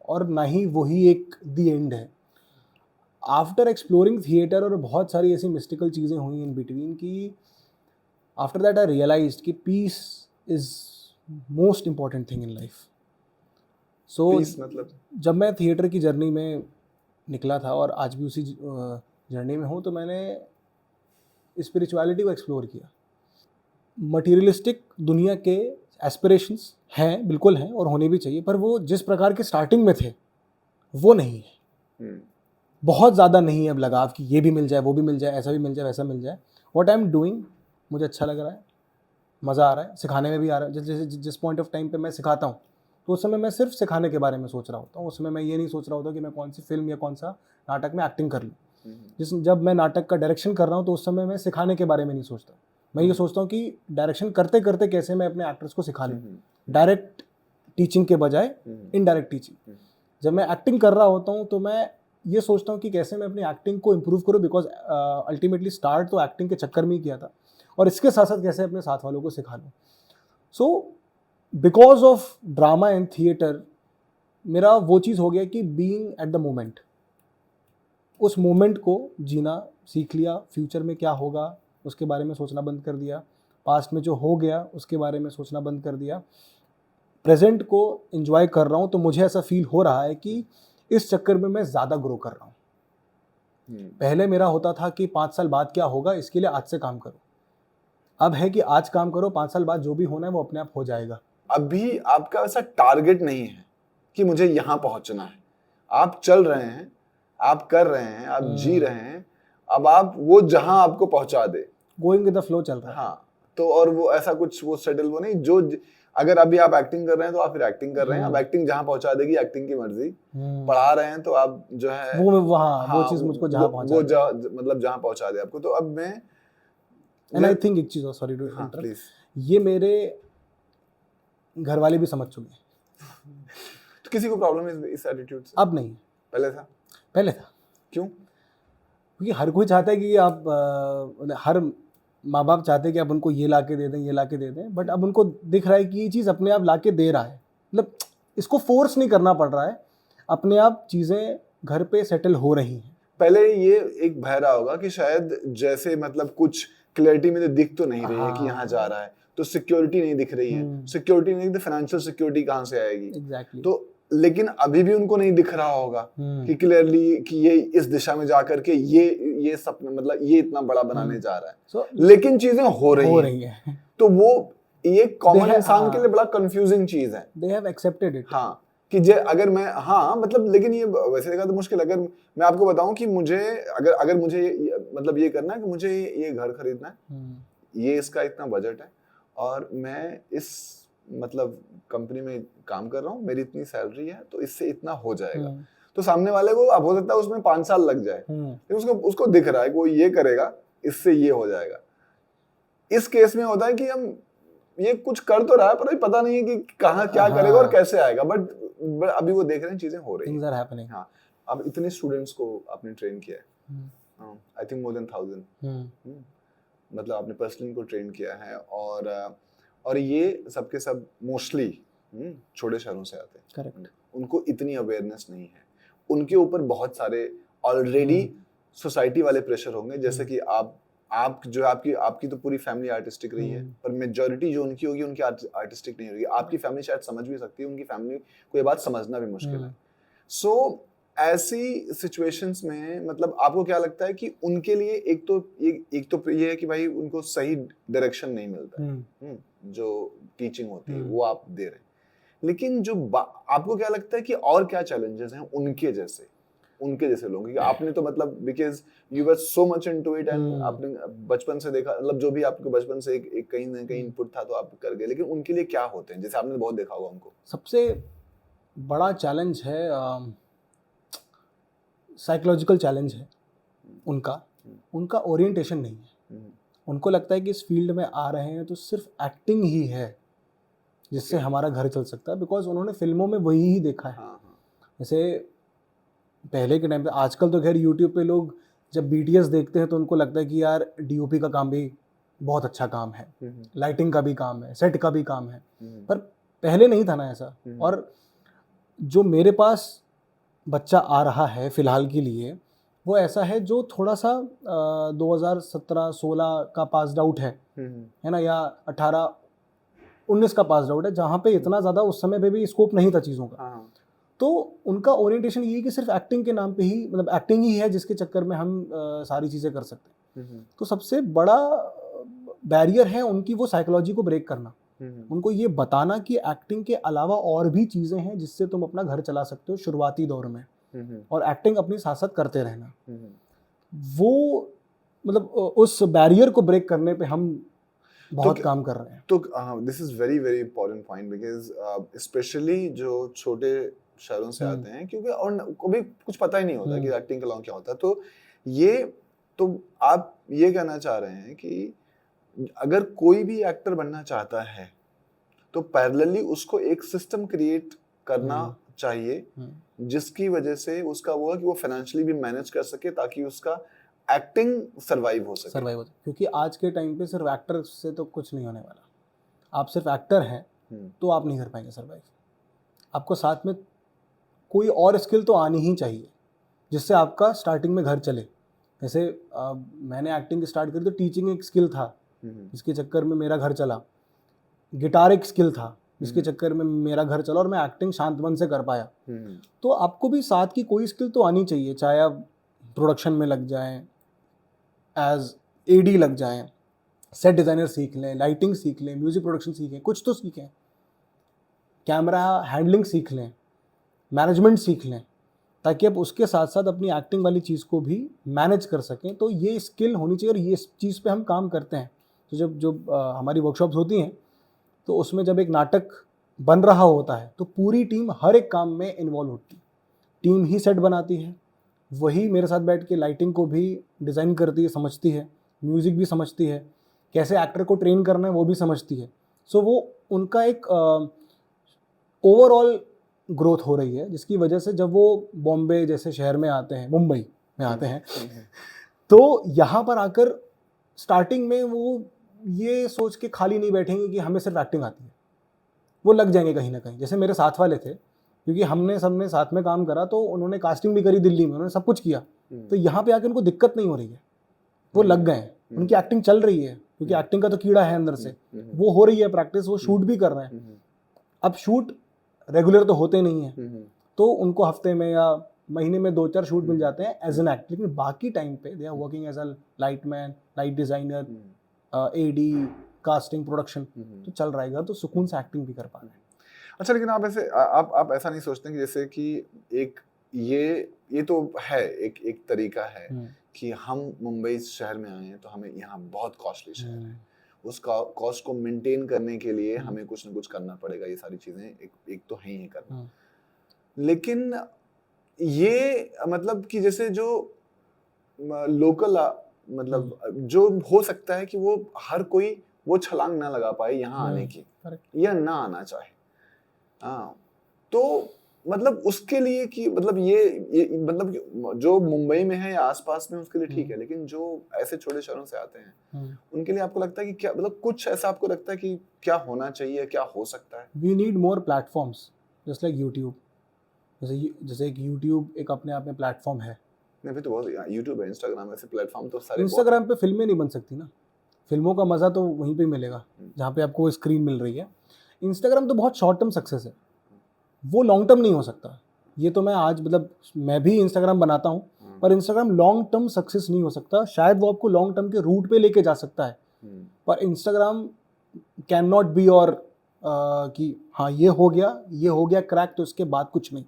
और ना ही वही एक द एंड है। आफ्टर एक्सप्लोरिंग थिएटर और बहुत सारी ऐसी मिस्टिकल चीज़ें हुई इन बिटवीन कि आफ्टर दैट आई रियलाइज्ड कि peace is most important thing in life. So मतलब जब मैं थिएटर की जर्नी में निकला था, और आज भी उसी जर्नी में हूँ तो मैंने स्पिरिचुअलिटी को एक्सप्लोर किया। मटीरियलिस्टिक दुनिया के एस्पिरेशंस हैं, बिल्कुल हैं और होने भी चाहिए, पर वो जिस प्रकार के स्टार्टिंग में थे वो नहीं है। बहुत ज़्यादा नहीं है अब लगाव कि ये भी मिल जाए, वो भी मिल जाए, ऐसा भी मिल जाए, वैसा मिल जाए। व्हाट आई एम डूइंग मुझे अच्छा लग रहा है, मज़ा आ रहा है, सिखाने में भी आ रहा है। जिस पॉइंट ऑफ टाइम पे मैं सिखाता हूँ तो उस समय मैं सिर्फ सिखाने के बारे में सोच रहा होता हूँ। उस समय मैं ये नहीं सोच रहा होता कि मैं कौन सी फिल्म या कौन सा नाटक में एक्टिंग कर लूँ। जब मैं नाटक का डायरेक्शन कर रहा हूँ तो उस समय मैं सिखाने के बारे में नहीं सोचता। मैं ये सोचता हूँ कि डायरेक्शन करते करते कैसे मैं अपने एक्टर्स को सिखा लूँ, डायरेक्ट टीचिंग के बजाय इनडायरेक्ट टीचिंग। जब मैं एक्टिंग कर रहा होता हूँ तो मैं ये सोचता हूँ कि कैसे मैं अपनी एक्टिंग को इम्प्रूव करूँ, बिकॉज अल्टीमेटली स्टार्ट तो एक्टिंग के चक्कर में ही किया था, और इसके साथ साथ कैसे अपने साथ वालों को सिखा लूँ। So because of drama and theatre मेरा वो चीज़ हो गया कि बीइंग एट द मोमेंट, उस मोमेंट को जीना सीख लिया। फ्यूचर में क्या होगा उसके बारे में सोचना बंद कर दिया, पास्ट में जो हो गया उसके बारे में सोचना बंद कर दिया, प्रेजेंट को एंजॉय कर रहा हूँ। तो मुझे ऐसा फील हो रहा है कि इस चक्कर में मैं ज़्यादा ग्रो कर रहा हूँ। पहले मेरा होता था कि 5 साल बाद क्या होगा, इसके लिए आज से काम करो। अब है कि आज काम करो, 5 साल बाद जो भी होना है वो अपने आप हो जाएगा। अभी आपका ऐसा टारगेट नहीं है कि मुझे यहाँ पहुंचना है। आप चल रहे हैं, आप कर रहे हैं, आप जी रहे हैं। अब आप वो जहां आपको पहुंचा दे, गोइंग विद द फ्लो चल रहा है। हाँ, तो और वो ऐसा कुछ वो सेटल वो नहीं, जो अगर अभी आप एक्टिंग कर रहे हैं तो आप फिर एक्टिंग कर रहे हैं। अब एक्टिंग जहां पहुंचा देगी एक्टिंग की मर्जी। पढ़ा रहे हैं तो आप जो है वो वहाँ वो चीज मुझको जहां पहुंचा, वो मतलब जहां पहुंचा दे आपको। तो अब मैं एंड आई थिंक एक चीज और, सॉरी टू इंटरप्ट, ये मेरे घर वाले भी समझ चुके हैं। तो किसी को प्रॉब्लम है इस एटीट्यूड से? अब नहीं, पहले था। क्यों? क्योंकि हर कोई चाहता है कि आप हर माँ बाप चाहते हैं कि आप उनको ये ला के दे दें, ये ला के दे दें, बट अब उनको दिख रहा है कि ये चीज़ अपने आप ला के दे रहा है। मतलब इसको फोर्स नहीं करना पड़ रहा है, अपने आप चीज़ें घर पे सेटल हो रही हैं। पहले ये एक भय रहा होगा कि शायद जैसे मतलब कुछ क्लैरिटी में तो दिख तो नहीं रही है कि यहाँ जा रहा है, तो सिक्योरिटी नहीं दिख रही है। सिक्योरिटी नहीं, तो फाइनेंशियल सिक्योरिटी कहाँ से आएगी? एग्जैक्टली। तो लेकिन अभी भी उनको नहीं दिख रहा होगा कि क्लियरली कि ये इस दिशा में जाकर के ये सपना मतलब ये इतना बड़ा बनाने जा रहा है। लेकिन चीजें हो रही हैं। तो वो ये कॉमन इंसान के लिए बड़ा कंफ्यूजिंग चीज है। They have accepted it. हाँ, कि अगर मैं मतलब लेकिन ये वैसे देखा तो मुश्किल। अगर मैं आपको बताऊं कि मुझे अगर मुझे मतलब ये करना है कि मुझे ये घर खरीदना है, ये इसका इतना बजट है और मैं इस मतलब कंपनी में काम कर रहा हूँ, मेरी इतनी सैलरी है, तो इससे इतना हो जाएगा। तो सामने वाले को अब हो सकता है उसमें 5 साल लग जाए, लेकिन उसको दिख रहा है कि वो ये करेगा, इससे ये हो जाएगा। इस केस में होता है कि हम ये कुछ कर तो रहा है पर पता नहीं है कि कहाँ क्या करेगा और कैसे आएगा। बट अभी वो देख रहे हैं चीजें हो रही हैं। हाँ, अब इतने स्टूडेंट्स को आपने ट्रेन किया है, आई थिंक मोर देन 1000। मतलब आपने पर्सनली को ट्रेन किया है और ये सबके सब मोस्टली छोटे शहरों से आते हैं। करेक्ट। उनको इतनी अवेयरनेस नहीं है, उनके ऊपर बहुत सारे ऑलरेडी सोसाइटी वाले प्रेशर होंगे। जैसे कि आप जो आपकी तो पूरी फैमिली आर्टिस्टिक रही है, पर मेजॉरिटी जो उनकी होगी उनकी आर्टिस्टिक नहीं होगी। आपकी फैमिली शायद समझ भी सकती है, उनकी फैमिली को ये बात समझना भी मुश्किल है। सो ऐसी सिचुएशंस में मतलब आपको क्या लगता है कि उनके लिए एक तो ये है कि भाई उनको सही डायरेक्शन नहीं मिलता, जो टीचिंग होती है वो आप दे रहे हैं, लेकिन जो आपको क्या लगता है कि और क्या चैलेंजेस हैं उनके जैसे लोगों की? आपने तो मतलब because you were so much into it and आपने बचपन से देखा, मतलब जो भी आपको बचपन से एक कहीं ना कहीं इनपुट था तो आप कर गए, लेकिन उनके लिए क्या होते हैं जैसे आपने बहुत देखा होगा उनको? सबसे बड़ा चैलेंज है साइकोलॉजिकल चैलेंज है उनका ओरिएंटेशन नहीं है। उनको लगता है कि इस फील्ड में आ रहे हैं तो सिर्फ एक्टिंग ही है जिससे हमारा घर चल सकता है, बिकॉज उन्होंने फिल्मों में वही ही देखा है। जैसे पहले के टाइम पे, आजकल तो खैर यूट्यूब पे लोग जब BTS देखते हैं तो उनको लगता है कि यार DOP का काम भी बहुत अच्छा काम है, लाइटिंग का भी काम है, सेट का भी काम है, पर पहले नहीं था ना ऐसा। और जो मेरे पास बच्चा आ रहा है फिलहाल के लिए वो ऐसा है जो थोड़ा सा 2017-16 का पास्ड आउट है ना, या 18-19 का पास्ड आउट है, जहाँ पे इतना ज़्यादा उस समय पे भी स्कोप नहीं था चीज़ों का। तो उनका ओरिएंटेशन ये है कि सिर्फ एक्टिंग के नाम पे ही, मतलब एक्टिंग ही है जिसके चक्कर में हम सारी चीज़ें कर सकते हैं। तो सबसे बड़ा बैरियर है उनकी वो साइकोलॉजी को ब्रेक करना, उनको ये बताना कि एक्टिंग के अलावा और भी चीज़ें हैं जिससे तुम अपना घर चला सकते हो शुरुआती दौर में, और एक्टिंग अपनी साथ साथ करते रहना। वो मतलब उस बैरियर को ब्रेक करने पे हम बहुत काम कर रहे हैं। तो this is very very important point, because specially जो छोटे शहरों से आते हैं, क्योंकि और को भी कुछ पता ही नहीं होता कि एक्टिंग का क्या होता है। तो आप ये कहना चाह रहे हैं कि अगर कोई भी एक्टर बनना चाहता है तो पैरेलली उसको एक सिस्टम क्रिएट करना चाहिए जिसकी वजह से उसका वो है कि वो फाइनेंशियली भी मैनेज कर सके ताकि उसका एक्टिंग सरवाइव हो सके। क्योंकि आज के टाइम पे सिर्फ एक्टर से तो कुछ नहीं होने वाला। आप सिर्फ एक्टर हैं तो आप नहीं कर पाएंगे सरवाइव। आपको साथ में कोई और स्किल तो आनी ही चाहिए जिससे आपका स्टार्टिंग में घर चले। जैसे मैंने एक्टिंग स्टार्ट करी तो टीचिंग एक स्किल था जिसके चक्कर में मेरा घर चला। गिटार एक स्किल था जिसके चक्कर में मेरा घर चला और मैं एक्टिंग शांत मन से कर पाया। तो आपको भी साथ की कोई स्किल तो आनी चाहिए, चाहे आप प्रोडक्शन में लग जाएं, एज एडी लग जाएं, सेट डिज़ाइनर सीख लें, लाइटिंग सीख लें, म्यूज़िक प्रोडक्शन सीखें, कुछ तो सीखें, कैमरा हैंडलिंग सीख लें, मैनेजमेंट सीख लें, ताकि आप उसके साथ साथ अपनी एक्टिंग वाली चीज़ को भी मैनेज कर सकें। तो ये स्किल होनी चाहिए और ये चीज़ पे हम काम करते हैं। तो जब हमारी वर्कशॉप्स होती हैं तो उसमें जब एक नाटक बन रहा होता है तो पूरी टीम हर एक काम में इन्वॉल्व होती है। टीम ही सेट बनाती है, वही मेरे साथ बैठ के लाइटिंग को भी डिज़ाइन करती है, समझती है, म्यूज़िक भी समझती है, कैसे एक्टर को ट्रेन करना है वो भी समझती है। सो वो उनका एक ओवरऑल ग्रोथ हो रही है, जिसकी वजह से जब वो बॉम्बे जैसे शहर में आते हैं, मुंबई में आते हैं तो यहाँ पर आकर स्टार्टिंग में वो ये सोच के खाली नहीं बैठेंगे कि हमें सिर्फ एक्टिंग आती है। वो लग जाएंगे कहीं ना कहीं। जैसे मेरे साथ वाले थे, क्योंकि हमने सबने साथ में काम करा तो उन्होंने कास्टिंग भी करी दिल्ली में, उन्होंने सब कुछ किया, तो यहाँ पे आके उनको दिक्कत नहीं हो रही है, वो लग गए, उनकी एक्टिंग चल रही है क्योंकि एक्टिंग का तो कीड़ा है अंदर से, वो हो रही है प्रैक्टिस, वो शूट भी कर रहे हैं। अब शूट रेगुलर तो होते नहीं है तो उनको हफ्ते में या महीने में 2-4 शूट मिल जाते हैं एज एन एक्टर, लेकिन बाकी टाइम पे they are working as a light man, light designer, AD, casting, production, तो चल रहा है घर, तो सुकून से एक्टिंग भी कर पा रहे हैं। अच्छा, लेकिन आप ऐसे आप ऐसा नहीं सोचते कि जैसे कि एक ये तो है एक तरीका है कि हम मुंबई शहर में आए हैं तो हमें यहाँ बहुत कॉस्टली शहर है, उसका कॉस्ट को मेंटेन करने के लिए हमें कुछ ना कुछ करना पड़ेगा, ये सारी चीजें एक तो है ही करना। लेकिन ये मतलब कि जैसे जो लोकल मतलब जो हो सकता है कि वो हर कोई वो छलांग ना लगा पाए यहाँ आने की या ना आना चाहे, हाँ, तो मतलब उसके लिए कि मतलब ये मतलब जो मुंबई में है या आसपास में उसके लिए ठीक है, लेकिन जो ऐसे छोटे शहरों से आते हैं उनके लिए आपको लगता है कि क्या मतलब कुछ ऐसा आपको लगता है कि क्या होना चाहिए, क्या हो सकता है? We need more platforms just like YouTube. जैसे एक यूट्यूब एक अपने आप में प्लेटफॉर्म है। नहीं, तो बहुत यूट्यूब है, इंस्टाग्राम, ऐसे प्लेटफॉर्म तो सारे। इंस्टाग्राम पे फिल्में नहीं बन सकती ना, फिल्मों का मज़ा तो वहीं पे मिलेगा जहाँ पे आपको स्क्रीन मिल रही है। इंस्टाग्राम तो बहुत शॉर्ट टर्म सक्सेस है, वो लॉन्ग टर्म नहीं हो सकता। ये तो मैं आज मतलब मैं भी इंस्टाग्राम बनाता हूँ पर इंस्टाग्राम लॉन्ग टर्म सक्सेस नहीं हो सकता। शायद वो आपको लॉन्ग टर्म के रूट पे लेके जा सकता है, पर इंस्टाग्राम कैन नॉट बी और कि हाँ ये हो गया क्रैक तो इसके बाद कुछ नहीं।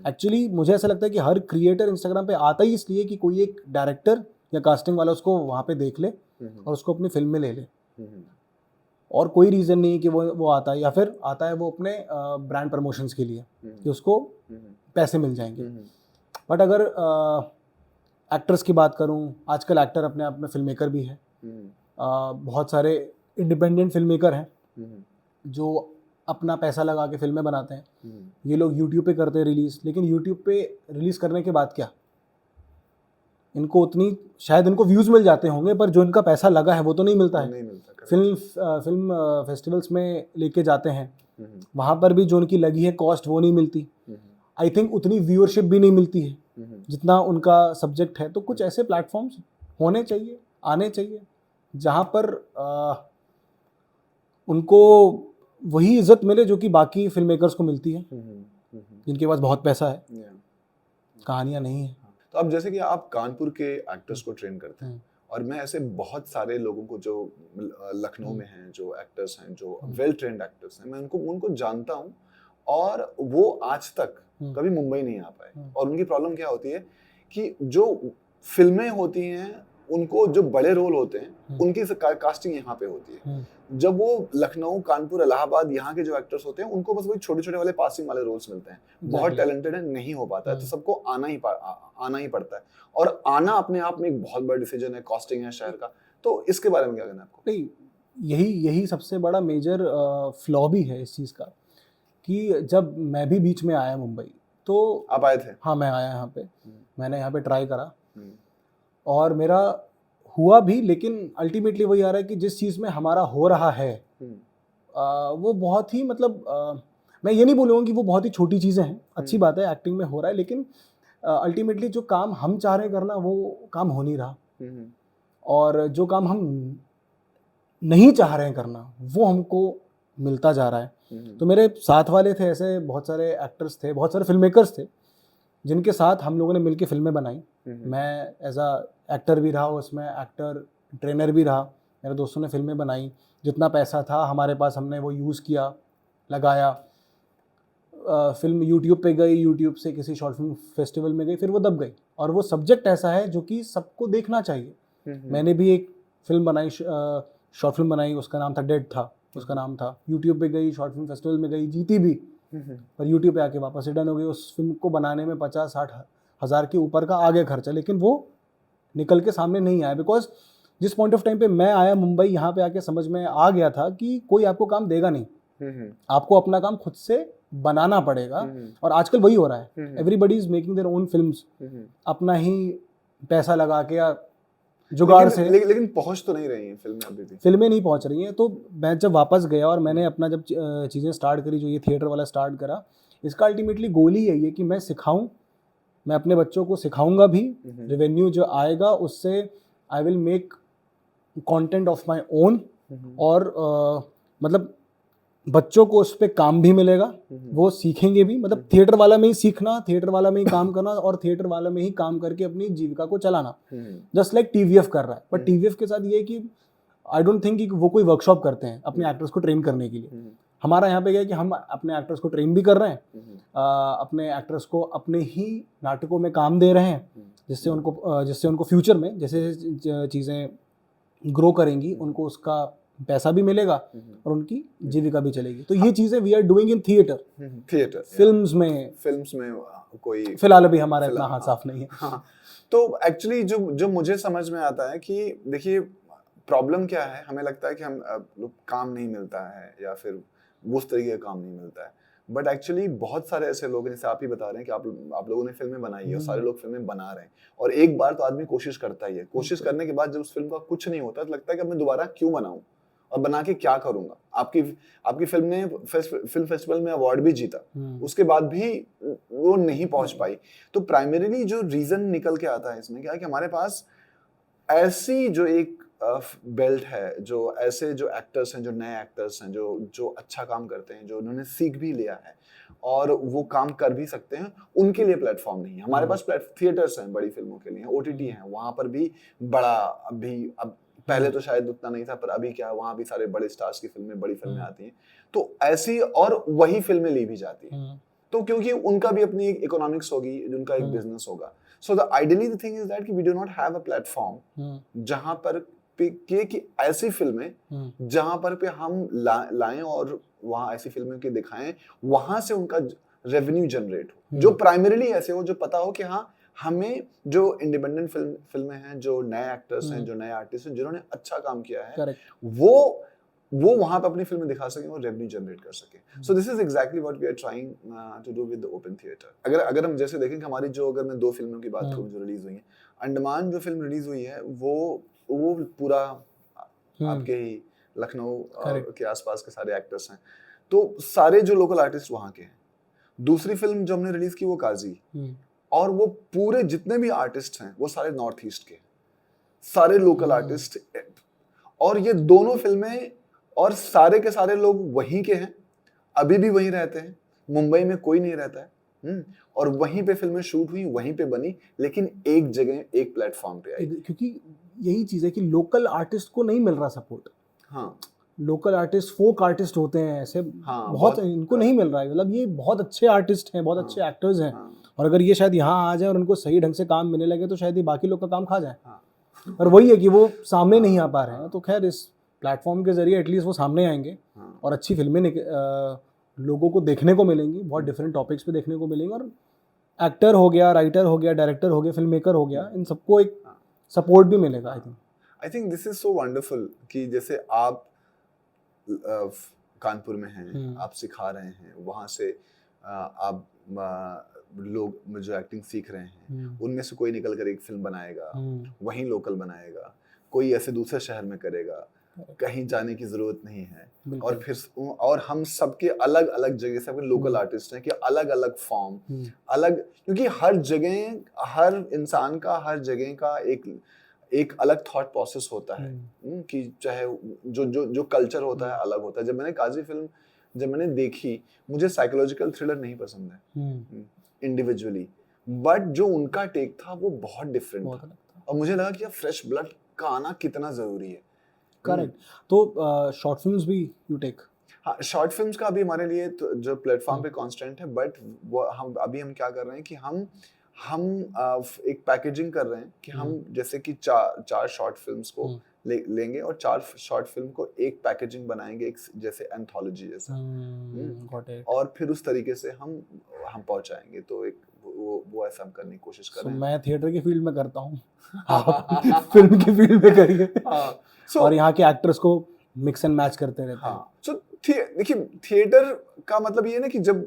एक्चुअली मुझे ऐसा लगता है कि हर क्रिएटर इंस्टाग्राम पे आता ही इसलिए कि कोई एक डायरेक्टर या कास्टिंग वाला उसको वहाँ पे देख ले और उसको अपनी फिल्म में ले ले, और कोई रीज़न नहीं कि वो आता है, या फिर आता है वो अपने ब्रांड प्रमोशंस के लिए कि उसको पैसे मिल जाएंगे। बट अगर एक्टर्स की बात करूँ, आजकल एक्टर अपने आप में फिल्म मेकर भी है। बहुत सारे इंडिपेंडेंट फिल्म मेकर हैं जो अपना पैसा लगा के फिल्में बनाते हैं। ये लोग यूट्यूब पे करते हैं रिलीज़, लेकिन यूट्यूब पे रिलीज़ करने के बाद क्या, इनको उतनी शायद इनको व्यूज़ मिल जाते होंगे पर जो इनका पैसा लगा है वो तो नहीं मिलता है। फिल्म फेस्टिवल्स में लेके जाते हैं, वहाँ पर भी जो उनकी लगी है कॉस्ट वो नहीं मिलती। आई थिंक उतनी व्यूअरशिप भी नहीं मिलती है जितना उनका सब्जेक्ट है। तो कुछ ऐसे प्लेटफॉर्म्स होने चाहिए, आने चाहिए, जहाँ पर उनको वही इज्जत मिले जो कि बाकी फिल्म मेकर्स को मिलती है। जिनके पास बहुत पैसा है, कहानियाँ नहीं है। तो अब जैसे कि आप कानपुर के एक्टर्स को ट्रेन करते हैं, और मैं ऐसे बहुत सारे लोगों को जो लखनऊ में हैं, जो एक्टर्स हैं, जो वेल ट्रेंड एक्टर्स हैं, मैं उनको जानता हूँ, और वो आज तक कभी मुंबई नहीं आ पाए। और उनकी प्रॉब्लम क्या होती है कि जो फिल्में होती हैं, उनको जो बड़े रोल होते हैं, उनकी कास्टिंग यहाँ पे होती है। जब वो लखनऊ, कानपुर, इलाहाबाद यहाँ के जो एक्टर्स होते हैं, उनको बस वही छोटे-छोटे वाले पासिंग वाले रोल्स मिलते हैं। बहुत टैलेंटेड है, नहीं हो पाता है, तो सबको आना ही पड़ता है। और आना अपने आप में एक बहुत बड़ा डिसीजन है, कॉस्टिंग है शहर का। तो इसके बारे में क्या कहना है आपको? नहीं, यही सबसे बड़ा मेजर फ्लॉ भी है इस चीज़ का, कि जब मैं भी बीच में आया मुंबई, तो आप आए थे? हाँ, मैं आया यहाँ पे, मैंने यहाँ पे ट्राई करा और मेरा हुआ भी, लेकिन अल्टीमेटली वही आ रहा है कि जिस चीज़ में हमारा हो रहा है वो बहुत ही, मतलब मैं ये नहीं बोलूँगा कि वो बहुत ही छोटी चीज़ें हैं, अच्छी बात है एक्टिंग में हो रहा है, लेकिन अल्टीमेटली जो काम हम चाह रहे करना, वो काम हो नहीं रहा, और जो काम हम नहीं चाह रहे हैं करना, वो हमको मिलता जा रहा है। तो मेरे साथ वाले थे, ऐसे बहुत सारे एक्टर्स थे, बहुत सारे फिल्म मेकर्स थे, जिनके साथ हम लोगों ने मिलके फिल्में बनाई। मैं एज अ एक्टर भी रहा उसमें, एक्टर ट्रेनर भी रहा, मेरे दोस्तों ने फिल्में बनाई, जितना पैसा था हमारे पास हमने वो यूज़ किया, लगाया। फिल्म यूट्यूब पे गई, यूट्यूब से किसी शॉर्ट फिल्म फेस्टिवल में गई, फिर वो दब गई, और वो सब्जेक्ट ऐसा है जो कि सबको देखना चाहिए। मैंने भी एक फिल्म बनाई, शॉर्ट फिल्म बनाई, उसका नाम था डेड था, उसका नाम था। यूट्यूब पे गई, शॉर्ट फिल्म फेस्टिवल में गई, जीती भी, पर यूट्यूब पे आके वापस रिटर्न हो गई। उस फिल्म को बनाने में 50-60 हज़ार के ऊपर का आ गया खर्चा, लेकिन वो निकल के सामने नहीं आया, बिकॉज जिस पॉइंट ऑफ टाइम पे मैं आया मुंबई, यहाँ पे आके समझ में आ गया था कि कोई आपको काम देगा नहीं, आपको अपना काम खुद से बनाना पड़ेगा। और आजकल वही हो रहा है, everybody is making their own films, अपना ही पैसा लगा के या जुगाड़ से। लेकिन पहुंच तो नहीं रही हैं फिल्में, अभी भी फिल्में नहीं पहुंच रही हैं। तो मैं जब वापस गया और मैंने अपना जब चीज़ें स्टार्ट करी, जो ये थिएटर वाला स्टार्ट करा, इसका अल्टीमेटली गोल ही यही है कि मैं सिखाऊं, मैं अपने बच्चों को सिखाऊंगा भी, रेवेन्यू जो आएगा उससे I will make content of my own, और मतलब बच्चों को उस पर काम भी मिलेगा, वो सीखेंगे भी, मतलब थिएटर वाला में ही सीखना, थिएटर वाला में ही काम करना, और थिएटर वाला में ही काम करके अपनी जीविका को चलाना, जस्ट लाइक टीवीएफ कर रहा है। पर टीवीएफ के साथ ये है कि आई डोंट थिंक कि वो कोई वर्कशॉप करते हैं अपने एक्टर्स को ट्रेन करने के लिए। हमारा यहाँ पे क्या है कि हम अपने एक्टर्स को ट्रेन भी कर रहे हैं, अपने एक्टर्स को अपने ही नाटकों में काम दे रहे हैं, जिससे उनको फ्यूचर में जैसे चीज़ें ग्रो करेंगी, उनको उसका पैसा भी मिलेगा और उनकी जीविका भी चलेगी। तो ये चीज़ें we are doing in theatre. Films में कोई फिलहाल अभी हमारा इतना हाथ साफ नहीं है। हाँ, तो एक्चुअली जो मुझे समझ में आता है कि देखिए प्रॉब्लम क्या है, हमें लगता है कि हम लोग काम नहीं मिलता है, या फिर उस तरीके का काम नहीं मिलता है, बट एक्चुअली बहुत सारे ऐसे लोग हैं, जैसे आप ही बता रहे हैं कि आप लोगों ने फिल्में बनाई है, और सारे लोग फिल्में बना रहे हैं, और एक बार तो आदमी कोशिश करता ही है, कोशिश करने के बाद जब उस फिल्म का कुछ नहीं होता, तो लगता है कि अब मैं दोबारा क्यों बनाऊं और बना के क्या करूंगा। आपकी फिल्म ने फिल्म फेस्टिवल में अवार्ड भी जीता, उसके बाद भी वो नहीं पहुंच पाई। तो प्राइमरीली जो रीजन निकल के आता है इसमें क्या है कि हमारे पास ऐसी जो एक बेल्ट है, जो ऐसे जो एक्टर्स हैं, जो नए एक्टर्स हैं, जो अच्छा काम करते हैं, जो उन्होंने सीख भी लिया है और वो काम कर भी सकते हैं, उनके लिए प्लेटफॉर्म नहीं है। हमारे पास थिएटर्स हैं बड़ी फिल्मों के लिए, ओटीटी हैं, वहां पर भी बड़ा अब पहले तो शायद उतना नहीं था, पर अभी क्या, वहां भी सारे बड़े स्टार्स की फिल्में, बड़ी फिल्में आती हैं, तो ऐसी और वही फिल्में ली भी जाती हैं, तो क्योंकि उनका भी अपनी एक इकोनॉमिक्स होगी, उनका एक बिजनेस होगा। So the ideally the thing is that कि we do not have a platform जहां पर कि ऐसी फिल्में जहां पर पे हम लाएं और वहां ऐसी फिल्में के दिखाएं, वहां से उनका रेवेन्यू जनरेट हो, जो प्राइमरीली ऐसे हो, जो पता हो कि हाँ, हमें जो इंडिपेंडेंट फिल्में हैं, जो नए एक्टर्स हैं, जो नए आर्टिस्ट हैं, जिन्होंने अच्छा काम किया है, वो वहां पे अपनी फिल्में दिखा सकें और रेवेन्यू जनरेट कर सकें। So this is exactly what we are trying to do with the open theatre. अगर हम जैसे देखें कि हमारी जो, अगर मैं 2 फिल्मों की बात करूं जो रिलीज हुई है, अंडमान जो फिल्म रिलीज हुई है वो पूरा आपके ही लखनऊ के आसपास के सारे एक्टर्स हैं, तो सारे जो लोकल आर्टिस्ट वहां के हैं। दूसरी फिल्म जो हमने रिलीज की वो काजी, और वो पूरे जितने भी आर्टिस्ट हैं वो सारे नॉर्थ ईस्ट के, सारे लोकल आर्टिस्ट, और ये दोनों फिल्में, और सारे के सारे लोग वहीं के हैं, अभी भी वहीं रहते हैं, मुंबई में कोई नहीं रहता है, और वहीं पे फिल्में शूट हुई, वहीं पे बनी, लेकिन एक जगह एक प्लेटफॉर्म पे आई। क्योंकि यही चीज़ है कि लोकल आर्टिस्ट को नहीं मिल रहा सपोर्ट। हाँ लोकल आर्टिस्ट, फोक आर्टिस्ट होते हैं ऐसे, हाँ, बहुत इनको नहीं मिल रहा है। मतलब ये बहुत अच्छे आर्टिस्ट हैं, बहुत अच्छे एक्टर्स हैं, और अगर ये शायद यहाँ आ जाए और उनको सही ढंग से काम मिलने लगे तो शायद ये बाकी लोग का काम खा जाए। और वही है कि वो सामने नहीं आ पा रहे हैं। तो खैर इस प्लेटफॉर्म के जरिए एटलीस्ट वो सामने आएंगे और अच्छी फिल्में लोगों को देखने को मिलेंगी, बहुत डिफरेंट टॉपिक्स पे देखने को मिलेंगी। और एक्टर हो गया, राइटर हो गया, डायरेक्टर हो गया, फिल्म मेकर हो गया, इन सबको एक सपोर्ट भी मिलेगा। I think this is so wonderful कि जैसे आप कानपुर में हैं, आप सिखा रहे हैं, वहाँ से आप लोग जो एक्टिंग सीख रहे हैं उनमें से कोई निकल कर एक फिल्म बनाएगा, वहीं लोकल बनाएगा, कोई ऐसे दूसरे शहर में करेगा, कहीं जाने की जरूरत नहीं है। और फिर और हम सबके अलग अलग जगह से लोकल आर्टिस्ट हैं कि अलग अलग फॉर्म, अलग, क्योंकि हर जगह, हर इंसान का हर जगह का एक अलग थॉट प्रोसेस होता है कि चाहे जो कल्चर होता है अलग होता है। जब मैंने काजी फिल्म देखी, मुझे साइकोलॉजिकल थ्रिलर नहीं पसंद है इंडिविजुअली, बट जो उनका टेक था वो बहुत डिफरेंट था और मुझे लगा कि यार फ्रेश ब्लड का आना कितना जरूरी है। करेक्ट। तो शॉर्ट फिल्म्स भी यू टेक? हाँ, शॉर्ट फिल्म्स का अभी हमारे लिए तो जो प्लेटफॉर्म पे कांस्टेंट है, बट वो हम क्या कर रहे हैं कि हम एक पैकेजिंग कर रहे हैं कि हम जैसे कि चार शॉर्ट फिल्म्स को लेंगे और 4 शॉर्ट फिल्म को एक पैकेजिंग बनाएंगे, एक जैसे एंथोलॉजी जैसा, और फिर उस तरीके से हम पहुंचाएंगे। तो एक वो ऐसा हम करने की कोशिश कर रहे हैं। मैं थिएटर की फील्ड में करता हूँ, आप फिल्म की फील्ड में करिए। और यहाँ के एक्टर्स को मिक्स एंड मैच करते रहते हैं। सो देखिए, थिएटर का मतलब ये है ना कि जब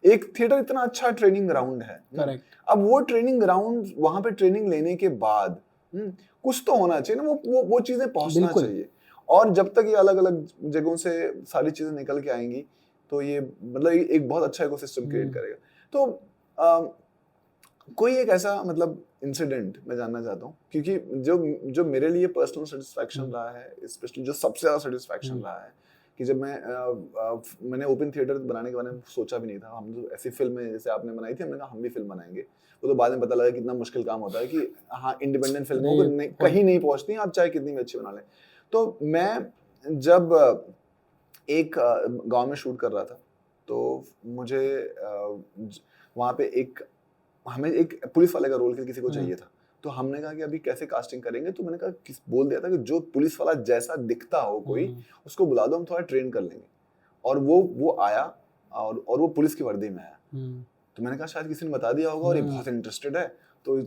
एक थिएटर इतना अच्छा ट्रेनिंग ग्राउंड है, करेक्ट, अब वो ट्रेनिंग ग्राउंड, वहां पे ट्रेनिंग लेने के बाद कुछ तो होना चाहिए ना, वो चीजें पहुंचना चाहिए। और जब तक ये अलग अलग जगहों से सारी चीजें निकल के आएंगी तो ये मतलब एक बहुत अच्छा इकोसिस्टम क्रिएट करेगा। तो कोई एक ऐसा मतलब इंसिडेंट मैं जानना चाहता हूँ, क्योंकि जो मेरे लिए पर्सनल सेटिस्फैक्शन रहा है, स्पेशली जो सबसे ज्यादा सेटिस्फैक्शन रहा है, कि जब मैंने ओपन थिएटर बनाने के बारे में सोचा भी नहीं था। हम जो ऐसी फिल्में जैसे आपने बनाई थी, हमने कहा हम भी फिल्म बनाएंगे। वो तो बाद में पता लगा कितना मुश्किल काम होता है कि हाँ, इंडिपेंडेंट फिल्मों को कहीं नहीं पहुंचती, आप चाहे कितनी भी अच्छी बना लें। तो मैं जब एक गांव में शूट कर रहा था, तो मुझे वहाँ पे हमें एक पुलिस वाले का रोल किसी को चाहिए था। तो हमने कहा कि अभी कैसे कास्टिंग करेंगे, तो मैंने कहा बोल दिया था कि जो पुलिस वाला जैसा दिखता हो कोई, उसको बुला दो, हम थोड़ा ट्रेन कर लेंगे। और वो आया और वो पुलिस की वर्दी में आया। तो मैंने कहा शायद किसी ने बता दिया होगा और ये बहुत इंटरेस्टेड है, तो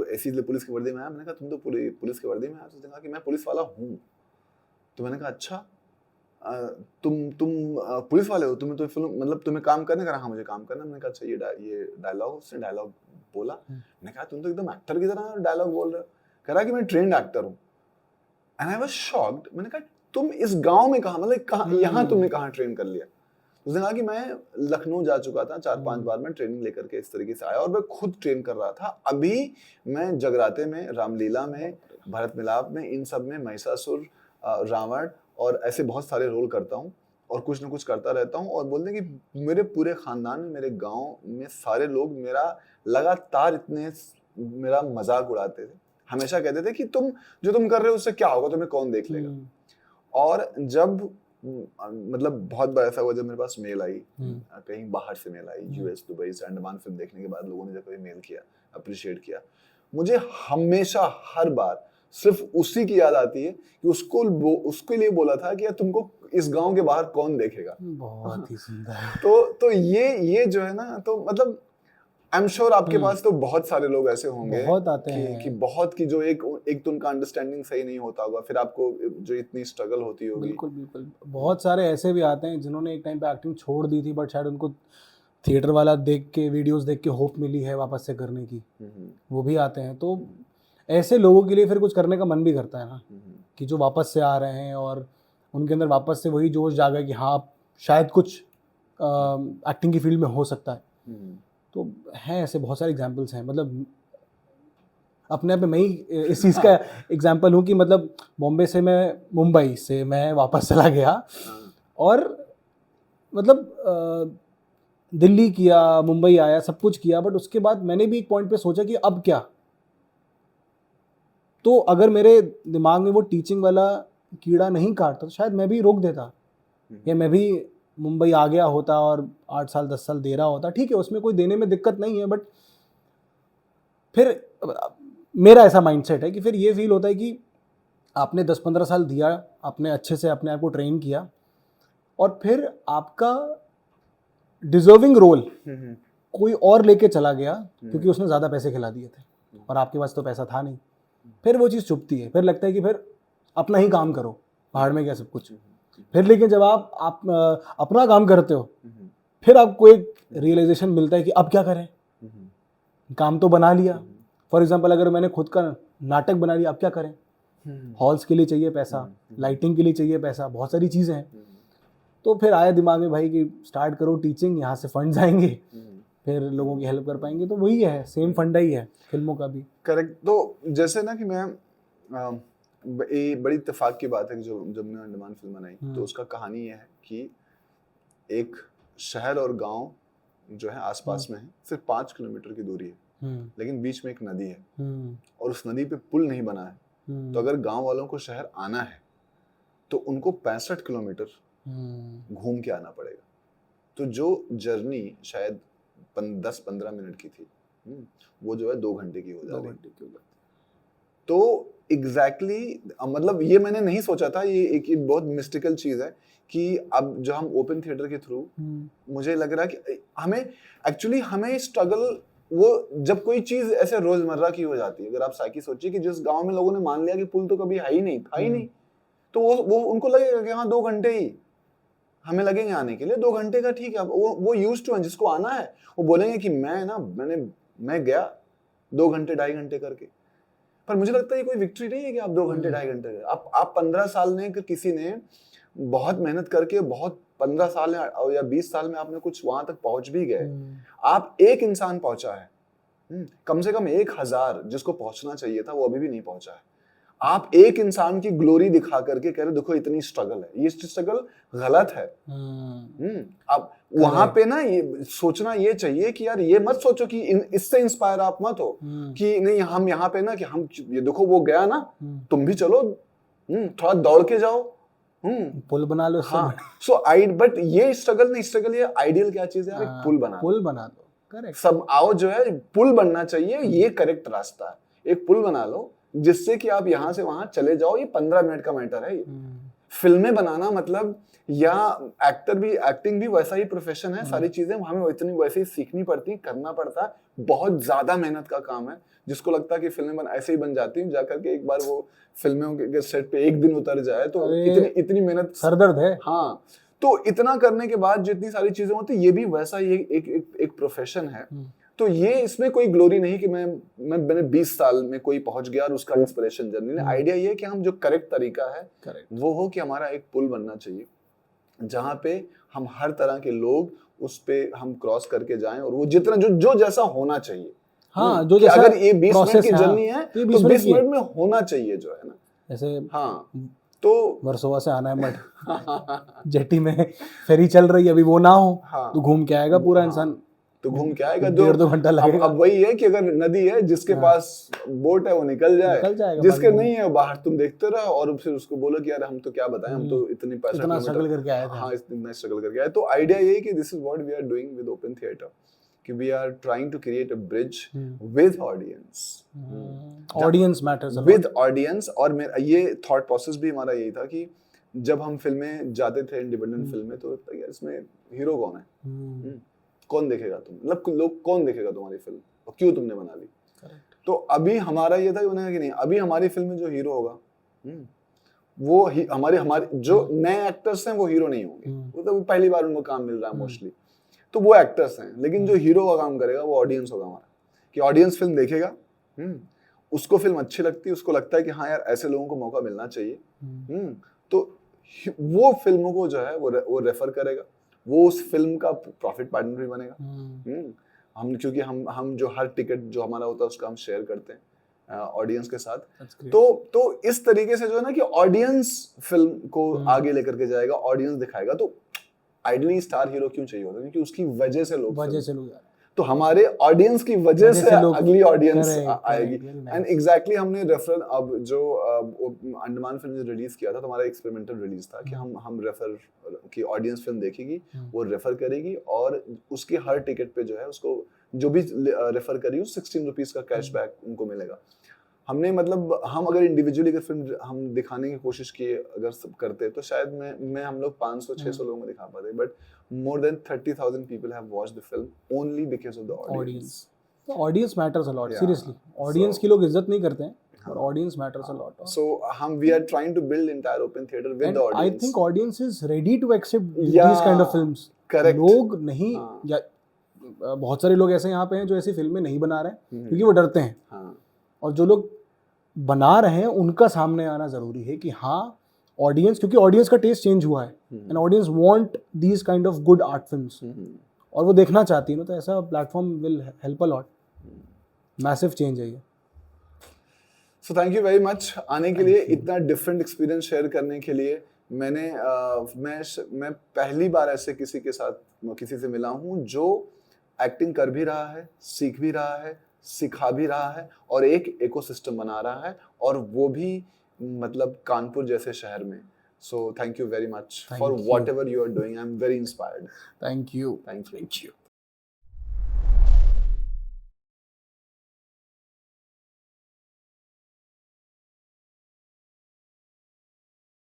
इसीलिए पुलिस की वर्दी में आया। मैंने कहा तुम तो पुलिस की वर्दी में आया? तो उसने कहा कि मैं पुलिस वाला हूँ। तो मैंने कहा अच्छा, तुम पुलिस वाले हो, तुम्हें तो फिल्म मतलब तुम्हें काम करने का? हाँ मुझे काम करना। मैंने कहा अच्छा ये डायलॉग, उसने डायलॉग बोला। मैंने कहा तुम तो एकदम एक्टर की तरह डायलॉग बोल रहे हो। कह रहा कि मैं ट्रेंड एक्टर हूँ। And I was shocked. मैंने कहा तुम इस गांव में कहाँ, मतलब कहाँ, यहाँ तुमने कहाँ ट्रेन कर लिया? उसने कहा कि मैं लखनऊ जा चुका था 4-5 बार, मैं ट्रेनिंग लेकर के इस तरीके से आया और मैं खुद ट्रेन कर रहा था। अभी मैं जगराते में, रामलीला में, भरत मिलाप में, इन सब में महिषासुर, रावण और ऐसे बहुत सारे रोल करता हूँ और कुछ ना कुछ करता रहता हूँ। और बोलते हैं कि मेरे पूरे खानदान में, मेरे गांव में सारे लोग मेरा लगातार मेरा मजाक उड़ाते थे, हमेशा कहते थे कि जो तुम कर रहे हो उससे क्या होगा, तुम्हें कौन देख लेगा। और जब मतलब बहुत बार ऐसा हुआ जब मेरे पास मेल आई, कहीं बाहर से मेल आई, यूएस, दुबई से, अंडमान फिल्म देखने के बाद लोगों ने जब कभी मेल किया, अप्रिशिएट किया, मुझे हमेशा हर बार सिर्फ उसी की याद आती है कि उसके लिए बोला था कि यार तुमको इस गांव के बाहर कौन देखेगा। बहुत ही सुंदर। तो ये जो है ना, तो मतलब आई एम श्योर आपके पास तो बहुत सारे लोग ऐसे होंगे, बहुत आते हैं कि बहुत की जो एक तो उनका अंडरस्टैंडिंग सही नहीं होता होगा, फिर आपको जो इतनी स्ट्रगल होती होगी। बिल्कुल। बहुत सारे ऐसे भी आते हैं जिन्होंने एक टाइम पे एक्टिंग छोड़ दी थी, बट शायद उनको थिएटर वाला देख के, वीडियोस देख के होप मिली है वापस से करने की, वो भी आते हैं। तो ऐसे लोगों के लिए फिर कुछ करने का मन भी करता है ना, कि जो वापस से आ रहे हैं और उनके अंदर वापस से वही जोश जागा कि हाँ शायद कुछ एक्टिंग की फील्ड में हो सकता है। तो हैं ऐसे बहुत सारे एग्जांपल्स हैं। मतलब अपने आप में मैं ही इस चीज़ का एग्जांपल हूँ कि मतलब मुंबई से मैं वापस चला गया और मतलब दिल्ली किया, मुंबई आया, सब कुछ किया, बट उसके बाद मैंने भी एक पॉइंट पे सोचा कि अब क्या। तो अगर मेरे दिमाग में वो टीचिंग वाला कीड़ा नहीं काटता तो शायद मैं भी रोक देता, या मैं भी मुंबई आ गया होता और 8 साल 10 साल दे रहा होता। ठीक है, उसमें कोई देने में दिक्कत नहीं है, बट फिर मेरा ऐसा माइंडसेट है कि फिर ये फील होता है कि आपने 10-15 साल दिया, आपने अच्छे से अपने आप को ट्रेन किया, और फिर आपका डिजर्विंग रोल कोई और लेके चला गया क्योंकि उसने ज़्यादा पैसे खिला दिए थे और आपके पास तो पैसा था नहीं। फिर वो चीज़ चुभती है, फिर लगता है कि फिर अपना ही काम करो, पहाड़ में गया सब कुछ। फिर लेकिन जब आप अपना काम करते हो, फिर आपको एक रियलाइजेशन मिलता है कि अब क्या करें, काम तो बना लिया। फॉर एग्जांपल, अगर मैंने खुद का नाटक बना लिया, अब क्या करें? हॉल्स के लिए चाहिए पैसा, लाइटिंग के लिए चाहिए पैसा, बहुत सारी चीज़ें हैं। तो फिर आया दिमाग में भाई कि स्टार्ट करो टीचिंग, यहाँ से फंड्स आएंगे, फिर लोगों की हेल्प कर पाएंगे। तो वही है, सेम फंडा ही है फिल्मों का भी। करेक्ट। तो जैसे ना कि मैं ये बड़ी इत्तेफाक की बात है कि जब मैंने अंडमान फिल्म बनाई तो उसका कहानी ये है कि एक शहर और गांव जो है आसपास में है, सिर्फ 5 किलोमीटर की दूरी है, लेकिन बीच में एक नदी है और उस नदी पे पुल नहीं बना है। तो अगर गांव वालों को शहर आना है तो उनको 65 किलोमीटर घूम के आना पड़ेगा। तो जो जर्नी शायद 10-15 मिनट की थी, वो जो है 2 घंटे की हो जा रही है। तो एग्जैक्टली मतलब ये मैंने नहीं सोचा था, ये एक बहुत मिस्टिकल चीज है कि अब जो हम ओपन थिएटर के थ्रू, मुझे लग रहा है कि हमें स्ट्रगल, वो जब कोई चीज ऐसे रोजमर्रा की हो जाती है, अगर आप साइकी सोचिए कि जिस गांव में लोगों ने मान लिया कि पुल तो कभी है ही नहीं, था ही नहीं, तो वो उनको लगेगा कि हाँ 2 घंटे ही हमें लगेंगे आने के लिए, 2 घंटे का ठीक है। वो यूज्ड टू है, जिसको आना है वो बोलेंगे कि मैं गया 2 घंटे 2.5 घंटे करके। पर मुझे लगता है ये कोई विक्ट्री नहीं है कि आप 2 घंटे 2.5 घंटे आप 15 साल ने, किसी ने बहुत मेहनत करके, बहुत 15 साल या 20 साल में आपने कुछ वहां तक पहुंच भी गए। आप एक इंसान पहुंचा है, कम से कम 1000 जिसको पहुंचना चाहिए था वो अभी भी नहीं पहुंचा है। आप एक इंसान की ग्लोरी दिखा करके कह रहे देखो इतनी स्ट्रगल है, ये स्ट्रगल गलत है। अब वहां पे ना ये सोचना ये चाहिए कि यार ये मत सोचो कि इससे इंस्पायर आप मत हो कि नहीं हम यहाँ पे ना कि हम ये देखो वो गया ना, तुम भी चलो, थोड़ा दौड़ के जाओ, पुल बना लो। हाँ, बट ये स्ट्रगल नहीं, स्ट्रगल ये आइडियल क्या चीज है, एक पुल बना दो। करेक्ट, सब आओ जो है पुल बनना चाहिए, ये करेक्ट रास्ता है। एक पुल बना लो जिससे कि आप यहाँ से वहां चले जाओ। ये 15 मिनट का मैटर है। फिल्में बनाना मतलब, या एक्टिंग भी वैसा ही प्रोफेशन है। सारी चीजें हमें इतनी वैसे ही सीखनी पड़ती, करना पड़ता है, बहुत ज्यादा मेहनत का काम है। जिसको लगता है कि फिल्में ऐसे ही बन जाती हैं, जाकर के एक बार वो फिल्मों के सेट पे एक दिन उतर जाए तो इतनी मेहनत, सरदर्द है। हाँ, तो इतना करने के बाद जितनी सारी चीजें होती, ये भी वैसा ही एक प्रोफेशन है। तो ये इसमें कोई ग्लोरी नहीं कि मैंने 20 साल में कोई पहुंच गया और उसका इंस्पिरेशन जर्नी। आइडिया ये है कि हम जो करेक्ट तरीका है वो हो कि हमारा एक पुल बनना चाहिए जहां पे हम हर तरह के लोग उस पे हम क्रॉस करके जाएं, और वो जितना जो जैसा होना चाहिए। हाँ, जो जैसा अगर ये 20 मिनट की जर्नी है तो 20 मिनट में होना चाहिए जो है ना, ऐसे। हाँ, तो वर्सोवा से आना है मठ जेटी में फेरी चल रही है अभी, वो ना हो तो घूम के आएगा पूरा इंसान, तो घूम के आएगा, 1.5-2 घंटा लगेगा। अब वही है कि अगर नदी है, जिसके पास बोट है वो निकल जाएगा, जिसके नहीं है बाहर तुम देखते रहो, और फिर उसको बोलो कि यार हम तो क्या बताएं, हम तो इतनी स्ट्रगल करके आए थे। हाँ, इतना स्ट्रगल करके आए। तो आइडिया ये है कि this is what we are doing with open theatre, कि we are trying to create a bridge with audience matters, with audience. और मेरा ये थॉट प्रोसेस भी हमारा यही था कि जब हम फिल्में जाते थे, इंडिपेंडेंट फिल्में, तो यार इसमें हीरो कौन है, कौन देखेगा, तुम मतलब लोग कौन देखेगा तुम्हारी फिल्म, और क्यों तुमने बना ली। तो अभी हमारा ये था कि नहीं, अभी हमारी फिल्म में जो हीरो होगा वो हमारे जो नए एक्टर्स हैं वो हीरो नहीं होंगे, वो तो पहली बार उनको काम मिल रहा है मोस्टली, तो वो एक्टर्स हैं। लेकिन जो हीरो का काम करेगा वो ऑडियंस होगा हमारा, कि ऑडियंस फिल्म देखेगा, उसको फिल्म अच्छी लगती है, उसको लगता है कि हाँ यार ऐसे लोगों को मौका मिलना चाहिए, तो वो फिल्मों को जो है वो रेफर करेगा, वो उस फिल्म का प्रॉफिट पार्टनर भी बनेगा। हम क्योंकि हम जो हर टिकट जो हमारा होता है उसका हम शेयर करते हैं ऑडियंस के साथ। तो इस तरीके से जो है ना कि ऑडियंस फिल्म को आगे लेकर के जाएगा, ऑडियंस दिखाएगा। तो आइडली स्टार हीरो क्यों चाहिए होता है? क्योंकि उसकी वजह से लोग वजह से लोग जा रहे हैं। तो हमारे ऑडियंस की वजह से लोग अगली ऑडियंस correct, आएगी। very nice. एंड एग्जैक्टली हमने रेफरल अब जो अंडमान फिल्म रिलीज किया था तो हमारा एक्सपेरिमेंटल रिलीज था कि हम रेफर की ऑडियंस फिल्म देखेगी, वो रेफर करेगी और उसके हर टिकट पे जो है उसको जो भी रेफर करी 16 रुपीज का कैशबैक उनको मिलेगा। हमने मतलब हम अगर इंडिविजुअली अगर फिल्म हम दिखाने की कोशिश किए अगर सब करते तो शायद मैं हम लोग 500-600 लोगों में दिखा पाते, but more than 30,000 people have watched the film only because of the audience. Audience matters a lot. Yeah. Seriously, audience की लोग इज्जत नहीं करते हैं, और audience matters a lot. So we are trying to build entire open theater with And the audience. I think audience is ready to accept these kind of films. Correct. लोग नहीं या बहुत सारे लोग ऐसे यहाँ पे हैं जो ऐसी फिल्में नहीं बना रहे हैं क्योंकि वो डरते हैं, और जो लोग बना रहे हैं उनका सामने आना जरूरी है कि हाँ ऑडियंस, क्योंकि ऑडियंस का टेस्ट चेंज हुआ है and audience want these kind of good art films, और वो देखना चाहती है ना, तो ऐसा platform will help a lot. Massive change है ये। सो थैंक यू वेरी मच आने के लिए, इतना डिफरेंट एक्सपीरियंस शेयर करने के लिए। मैं पहली बार ऐसे किसी के साथ किसी से मिला हूँ जो एक्टिंग कर भी रहा है, सीख भी रहा है, सिखा भी रहा है और एक इकोसिस्टम बना रहा है, और वो भी मतलब कानपुर जैसे शहर में। So thank you very much for whatever you are doing. I am very inspired. Thank you. Thank you.